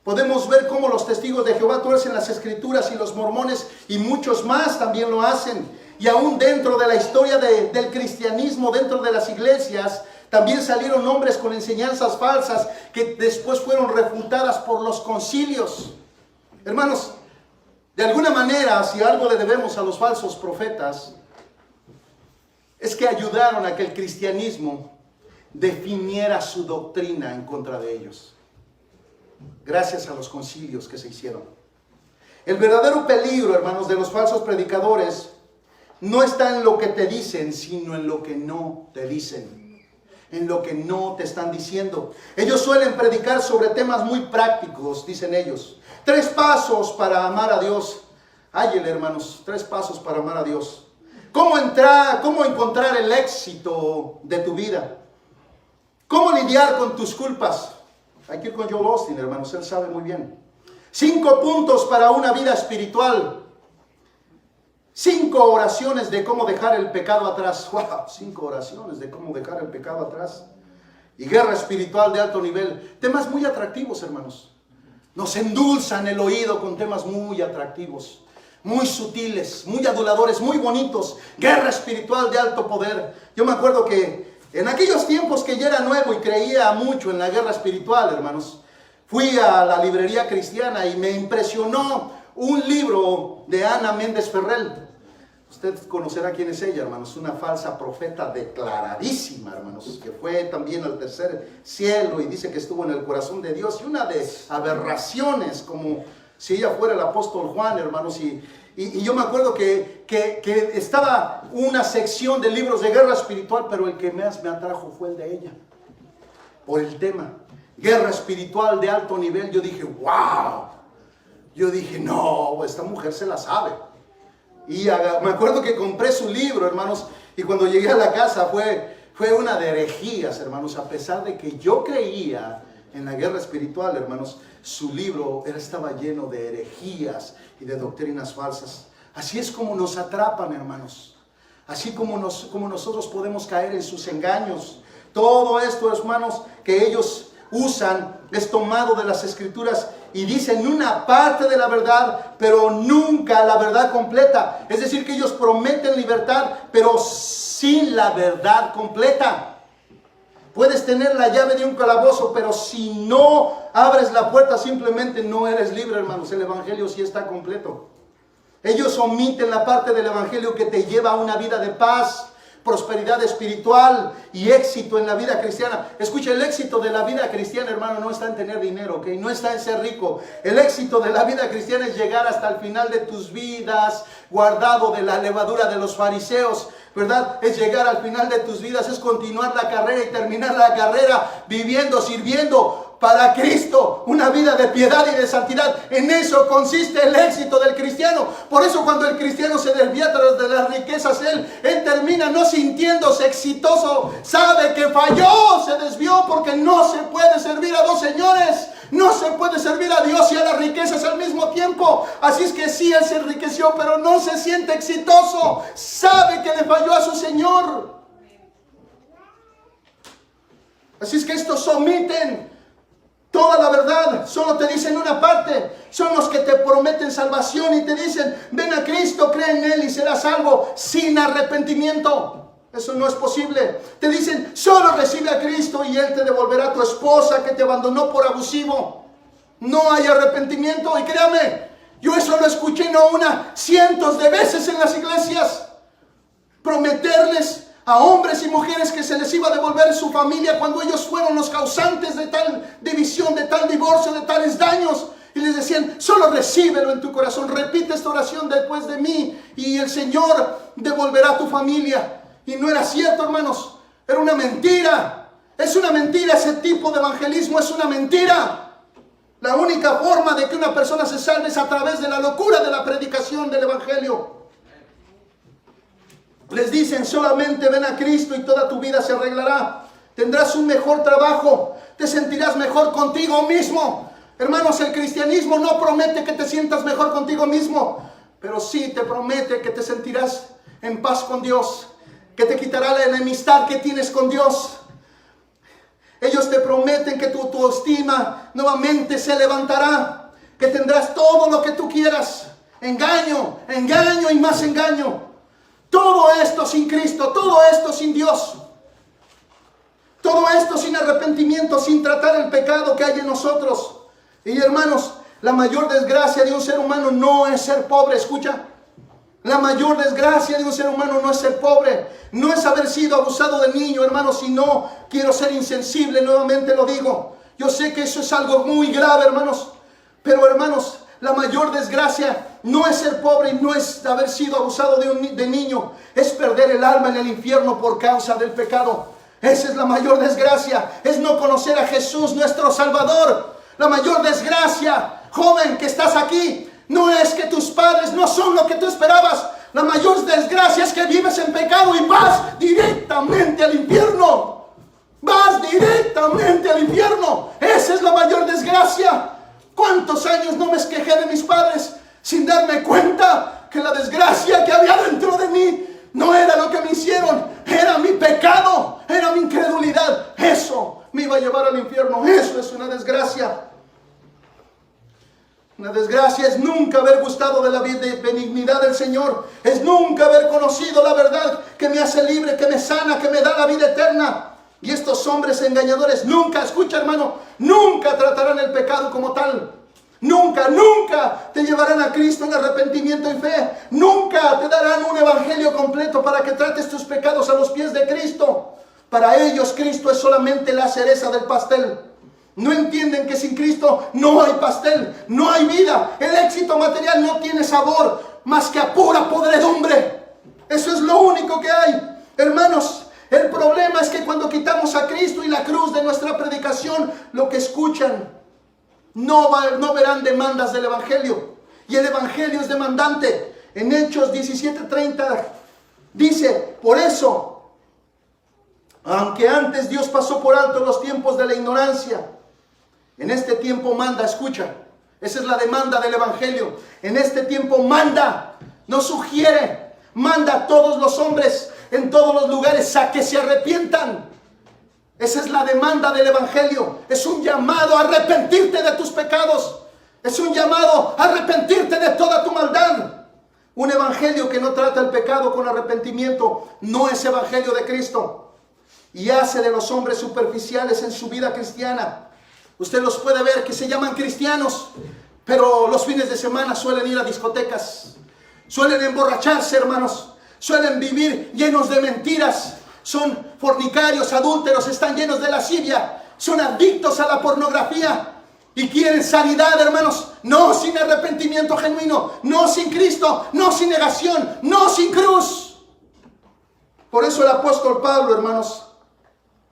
Podemos ver cómo los testigos de Jehová tuercen las escrituras, y los mormones y muchos más también lo hacen. Y aún dentro de la historia del cristianismo, dentro de las iglesias, también salieron hombres con enseñanzas falsas que después fueron refutadas por los concilios. Hermanos, de alguna manera, si algo le debemos a los falsos profetas, es que ayudaron a que el cristianismo definiera su doctrina en contra de ellos. Gracias a los concilios que se hicieron. El verdadero peligro, hermanos, de los falsos predicadores no está en lo que te dicen, sino en lo que no te dicen. en lo que no te están diciendo. Ellos suelen predicar sobre temas muy prácticos, dicen ellos. 3 pasos para amar a Dios. Áyele, hermanos, 3 pasos para amar a Dios. ¿Cómo encontrar el éxito de tu vida? ¿Cómo lidiar con tus culpas? Hay que ir con Joel Osteen, hermanos, él sabe muy bien. 5 puntos para una vida espiritual. 5 oraciones de cómo dejar el pecado atrás. ¡Wow! 5 oraciones de cómo dejar el pecado atrás. Y guerra espiritual de alto nivel. Temas muy atractivos, hermanos. Nos endulzan el oído con temas muy atractivos, muy sutiles, muy aduladores, muy bonitos. Guerra espiritual de alto poder. Yo me acuerdo que en aquellos tiempos que yo era nuevo y creía mucho en la guerra espiritual, hermanos, fui a la librería cristiana y me impresionó un libro de Ana Méndez Ferrell. Usted conocerá quién es ella, hermanos. Una falsa profeta declaradísima, hermanos, que fue también al tercer cielo y dice que estuvo en el corazón de Dios. Y una de aberraciones, como si ella fuera el apóstol Juan, hermanos. Y yo me acuerdo que estaba una sección de libros de guerra espiritual, pero el que más me atrajo fue el de ella. Por el tema, guerra espiritual de alto nivel. Yo dije, wow. Yo dije, no, esta mujer se la sabe. Y me acuerdo que compré su libro, hermanos, y cuando llegué a la casa fue una de herejías, hermanos. A pesar de que yo creía en la guerra espiritual, hermanos, su libro estaba lleno de herejías y de doctrinas falsas. Así es como nos atrapan, hermanos. Así como nosotros podemos caer en sus engaños. Todo esto, hermanos, que ellos usan es tomado de las Escrituras y dicen una parte de la verdad, pero nunca la verdad completa. Es decir, que ellos prometen libertad, pero sin la verdad completa. Puedes tener la llave de un calabozo, pero si no abres la puerta, simplemente no eres libre, hermanos. El evangelio sí está completo. Ellos omiten la parte del evangelio que te lleva a una vida de paz, prosperidad espiritual y éxito en la vida cristiana. Escucha, el éxito de la vida cristiana, hermano, no está en tener dinero, ¿ok? No está en ser rico. El éxito de la vida cristiana es llegar hasta el final de tus vidas, guardado de la levadura de los fariseos, ¿verdad? Es llegar al final de tus vidas, es continuar la carrera y terminar la carrera viviendo, sirviendo para Cristo, una vida de piedad y de santidad. En eso consiste el éxito del cristiano. Por eso cuando el cristiano se desvía tras de las riquezas, él termina no sintiéndose exitoso. Sabe que falló, se desvió, porque no se puede servir a 2 señores. No se puede servir a Dios y a las riquezas al mismo tiempo. Así es que sí, él se enriqueció, pero no se siente exitoso. Sabe que le falló a su Señor. Así es que estos omiten toda la verdad, solo te dicen una parte. Son los que te prometen salvación y te dicen, ven a Cristo, cree en Él y serás salvo, sin arrepentimiento. Eso no es posible. Te dicen, solo recibe a Cristo y Él te devolverá a tu esposa que te abandonó por abusivo. No hay arrepentimiento. Y créame, yo eso lo escuché no una, cientos de veces en las iglesias. Prometerles a hombres y mujeres que se les iba a devolver su familia cuando ellos fueron los causantes de tal división, de tal divorcio, de tales daños. Y les decían, solo recíbelo en tu corazón, repite esta oración después de mí y el Señor devolverá a tu familia. Y no era cierto, hermanos, era una mentira. Es una mentira, ese tipo de evangelismo es una mentira. La única forma de que una persona se salve es a través de la locura de la predicación del evangelio. Les dicen, solamente ven a Cristo y toda tu vida se arreglará. Tendrás un mejor trabajo, te sentirás mejor contigo mismo. Hermanos, el cristianismo no promete que te sientas mejor contigo mismo, pero sí te promete que te sentirás en paz con Dios, que te quitará la enemistad que tienes con Dios. Ellos te prometen que tu autoestima nuevamente se levantará, que tendrás todo lo que tú quieras. Engaño, engaño y más engaño. Todo esto sin Cristo, todo esto sin Dios. Todo esto sin arrepentimiento, sin tratar el pecado que hay en nosotros. Y hermanos, la mayor desgracia de un ser humano no es ser pobre, escucha. La mayor desgracia de un ser humano no es ser pobre, no es haber sido abusado de niño, hermanos, si no quiero ser insensible, nuevamente lo digo. Yo sé que eso es algo muy grave, hermanos, pero hermanos, la mayor desgracia no es ser pobre y no es haber sido abusado de niño, es perder el alma en el infierno por causa del pecado. Esa es la mayor desgracia, es no conocer a Jesús, nuestro Salvador. La mayor desgracia, joven que estás aquí, no es que tus padres no son lo que tú esperabas. La mayor desgracia es que vives en pecado y vas directamente al infierno. Vas directamente al infierno. Esa es la mayor desgracia. ¿Cuántos años no me quejé de mis padres sin darme cuenta que la desgracia que había dentro de mí no era lo que me hicieron? Era mi pecado, era mi incredulidad. Eso me iba a llevar al infierno. Eso es una desgracia. Una desgracia es nunca haber gustado de la benignidad del Señor. Es nunca haber conocido la verdad que me hace libre, que me sana, que me da la vida eterna. Y estos hombres engañadores nunca, escucha hermano, nunca tratarán el pecado como tal. Nunca, nunca te llevarán a Cristo en arrepentimiento y fe. Nunca te darán un evangelio completo para que trates tus pecados a los pies de Cristo. Para ellos Cristo es solamente la cereza del pastel. No entienden que sin Cristo no hay pastel, no hay vida. El éxito material no tiene sabor más que a pura podredumbre. Eso es lo único que hay. Hermanos, el problema es que cuando quitamos a Cristo y la cruz de nuestra predicación, lo que escuchan no verán demandas del Evangelio. Y el Evangelio es demandante. En Hechos 17:30 dice, por eso, aunque antes Dios pasó por alto los tiempos de la ignorancia, en este tiempo manda, escucha, esa es la demanda del Evangelio. En este tiempo manda, no sugiere, manda a todos los hombres en todos los lugares a que se arrepientan. Esa es la demanda del Evangelio. Es un llamado a arrepentirte de tus pecados. Es un llamado a arrepentirte de toda tu maldad. Un evangelio que no trata el pecado con arrepentimiento no es evangelio de Cristo. Y hace de los hombres superficiales en su vida cristiana. Usted los puede ver que se llaman cristianos, pero los fines de semana suelen ir a discotecas. Suelen emborracharse, hermanos. Suelen vivir llenos de mentiras. Son fornicarios, adúlteros, están llenos de lascivia. Son adictos a la pornografía. Y quieren sanidad, hermanos. No sin arrepentimiento genuino. No sin Cristo. No sin negación. No sin cruz. Por eso el apóstol Pablo, hermanos,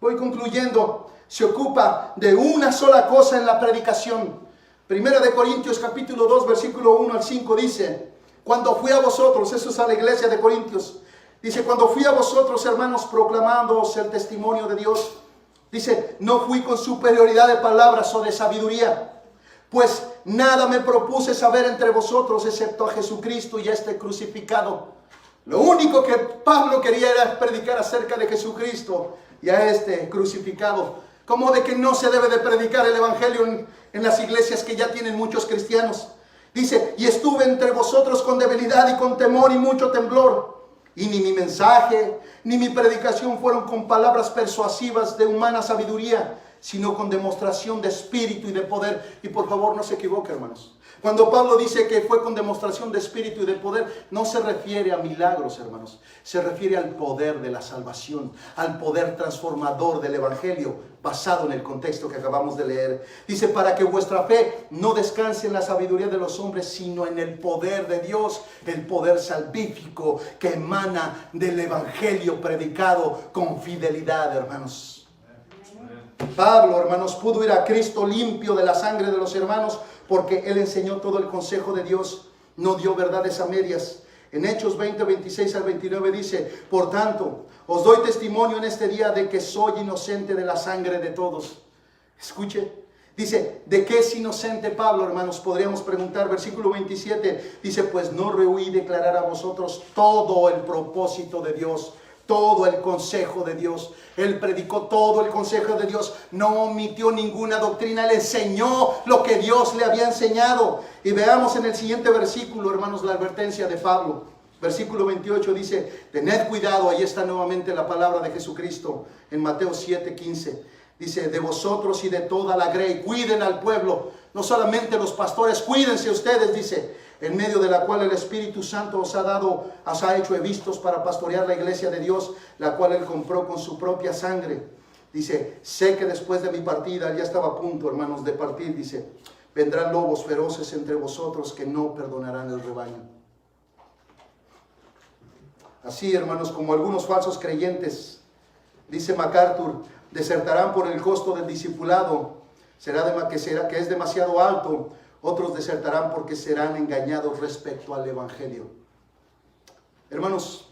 voy concluyendo, se ocupa de una sola cosa en la predicación. Primera de Corintios capítulo 2 versículo 1 al 5 dice: cuando fui a vosotros, eso es a la iglesia de Corintios, dice, cuando fui a vosotros, hermanos, proclamándoos el testimonio de Dios, dice, no fui con superioridad de palabras o de sabiduría, pues nada me propuse saber entre vosotros excepto a Jesucristo y a este crucificado. Lo único que Pablo quería era predicar acerca de Jesucristo y a este crucificado. Como de que no se debe de predicar el evangelio en las iglesias que ya tienen muchos cristianos. Dice, y estuve entre vosotros con debilidad y con temor y mucho temblor. Y ni mi mensaje, ni mi predicación fueron con palabras persuasivas de humana sabiduría, sino con demostración de espíritu y de poder. Y por favor no se equivoque, hermanos. Cuando Pablo dice que fue con demostración de espíritu y de poder, no se refiere a milagros, hermanos. Se refiere al poder de la salvación, al poder transformador del evangelio, basado en el contexto que acabamos de leer. Dice, para que vuestra fe no descanse en la sabiduría de los hombres, sino en el poder de Dios, el poder salvífico que emana del evangelio predicado con fidelidad, hermanos. Pablo, hermanos, pudo ir a Cristo limpio de la sangre de los hermanos, porque él enseñó todo el consejo de Dios, no dio verdades a medias. En Hechos 20, 26 al 29 dice, por tanto, os doy testimonio en este día de que soy inocente de la sangre de todos. Escuche, dice, ¿de qué es inocente Pablo, hermanos? Podríamos preguntar, versículo 27, dice, pues no rehuí declarar a vosotros todo el propósito de Dios, todo el consejo de Dios. Él predicó todo el consejo de Dios, no omitió ninguna doctrina, le enseñó lo que Dios le había enseñado. Y veamos en el siguiente versículo, hermanos, la advertencia de Pablo. Versículo 28 dice, tened cuidado, ahí está nuevamente la palabra de Jesucristo, en Mateo 7, 15. Dice, de vosotros y de toda la grey, cuiden al pueblo, no solamente los pastores, cuídense ustedes, dice, en medio de la cual el Espíritu Santo os ha hecho vistos para pastorear la iglesia de Dios, la cual él compró con su propia sangre. Dice, sé que después de mi partida, ya estaba a punto, hermanos, de partir, dice, vendrán lobos feroces entre vosotros que no perdonarán el rebaño. Así, hermanos, como algunos falsos creyentes Dice MacArthur, desertarán por el costo del discipulado, que es demasiado alto. Otros desertarán porque serán engañados respecto al Evangelio. Hermanos,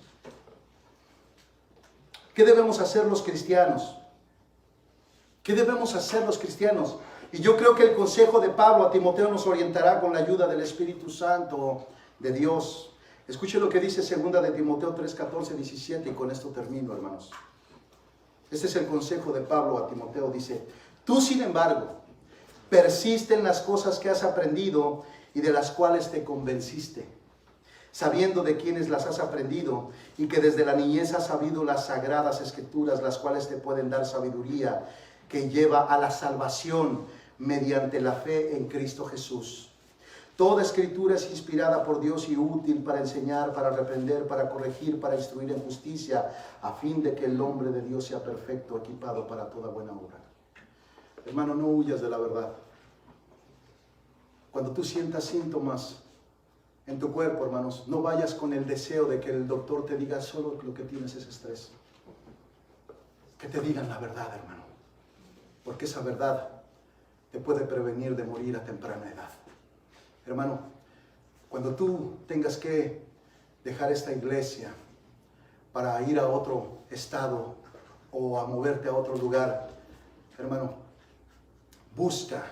¿qué debemos hacer los cristianos? ¿Qué debemos hacer los cristianos? Y yo creo que el consejo de Pablo a Timoteo nos orientará con la ayuda del Espíritu Santo de Dios. Escuche lo que dice 2 de Timoteo 3, 14, 17, y con esto termino, hermanos. Este es el consejo de Pablo a Timoteo. Dice, tú sin embargo, persiste en las cosas que has aprendido y de las cuales te convenciste, sabiendo de quiénes las has aprendido y que desde la niñez has sabido las sagradas escrituras, las cuales te pueden dar sabiduría que lleva a la salvación mediante la fe en Cristo Jesús. Toda escritura es inspirada por Dios y útil para enseñar, para reprender, para corregir, para instruir en justicia, a fin de que el hombre de Dios sea perfecto, equipado para toda buena obra. Hermano, no huyas de la verdad. Cuando tú sientas síntomas en tu cuerpo, hermanos, no vayas con el deseo de que el doctor te diga solo lo que tienes es estrés. Que te digan la verdad, hermano. Porque esa verdad te puede prevenir de morir a temprana edad. Hermano, cuando tú tengas que dejar esta iglesia para ir a otro estado o a moverte a otro lugar, hermano, busca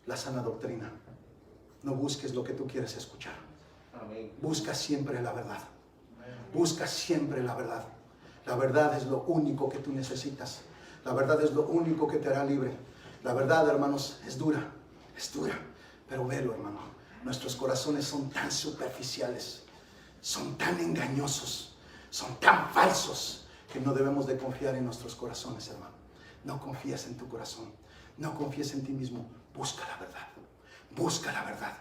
la sana doctrina. No busques lo que tú quieres escuchar. Amén. Busca siempre la verdad. Busca siempre la verdad. La verdad es lo único que tú necesitas. La verdad es lo único que te hará libre. La verdad, hermanos, es dura. Pero velo, hermano. Nuestros corazones son tan superficiales, son tan engañosos, son tan falsos, que no debemos de confiar en nuestros corazones, hermano. No confíes en tu corazón. No confíes en ti mismo. Busca la verdad. Busca la verdad.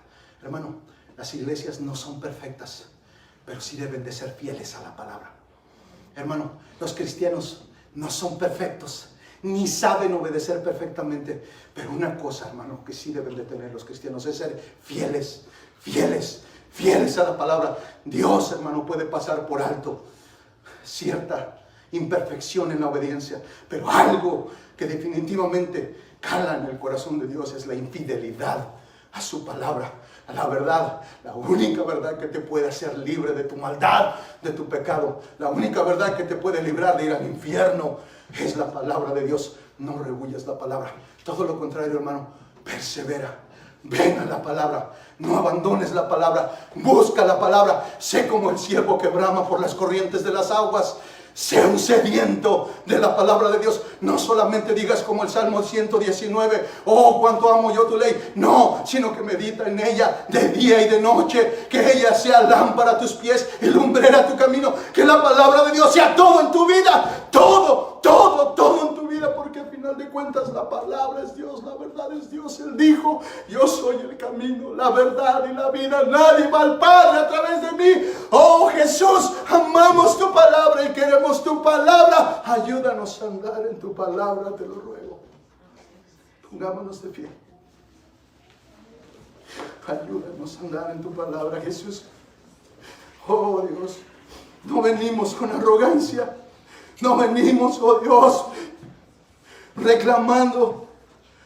Hermano, las iglesias no son perfectas, pero sí deben de ser fieles a la palabra. Hermano, los cristianos no son perfectos, ni saben obedecer perfectamente. Pero una cosa, hermano, que sí deben de tener los cristianos es ser fieles a la palabra. Dios, hermano, puede pasar por alto cierta imperfección en la obediencia, pero algo que definitivamente cala en el corazón de Dios es la infidelidad a su palabra, a la verdad. La única verdad que te puede hacer libre de tu maldad, de tu pecado, la única verdad que te puede librar de ir al infierno es la palabra de Dios. No rehuyas la palabra, todo lo contrario, hermano, persevera. Ven a la palabra, no abandones la palabra, busca la palabra. Sé como el ciervo que brama por las corrientes de las aguas. Sé un sediento de la palabra de Dios. No solamente digas como el Salmo 119, oh, cuánto amo yo tu ley. No, sino que medita en ella de día y de noche. Que ella sea lámpara a tus pies y lumbrera a tu camino. Que la palabra de Dios sea todo en tu vida. Todo en tu vida. Porque al final de cuentas la palabra es Dios, la verdad es Dios. Él dijo, yo soy el camino, la verdad y la vida. Nadie va al Padre a través de mí. Oh Jesús, amamos tu palabra y queremos tu palabra. Ayúdanos a andar en tu palabra, te lo ruego. Pongámonos de pie. Ayúdanos a andar en tu palabra, Jesús. Oh Dios, no venimos con arrogancia. No venimos, oh Dios, reclamando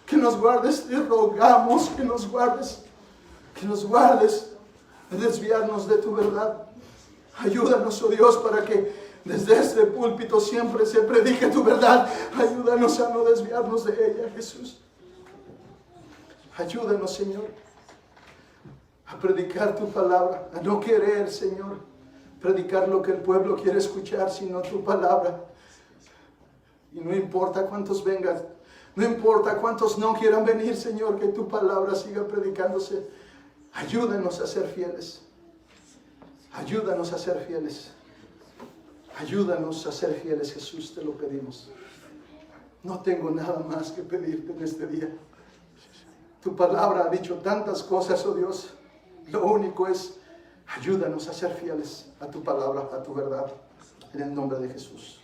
que nos guardes. Te rogamos que nos guardes de desviarnos de tu verdad. Ayúdanos, oh Dios, para que desde este púlpito siempre se predique tu verdad. Ayúdanos a no desviarnos de ella, Jesús. Ayúdanos, Señor, a predicar tu palabra, a no querer, Señor, predicar lo que el pueblo quiere escuchar, sino tu palabra. Y no importa cuántos vengan, no importa cuántos no quieran venir, Señor, que tu palabra siga predicándose. Ayúdanos a ser fieles. Ayúdanos a ser fieles. Ayúdanos a ser fieles, Jesús, te lo pedimos. No tengo nada más que pedirte en este día. Tu palabra ha dicho tantas cosas, oh Dios. Lo único es, ayúdanos a ser fieles a tu palabra, a tu verdad. En el nombre de Jesús.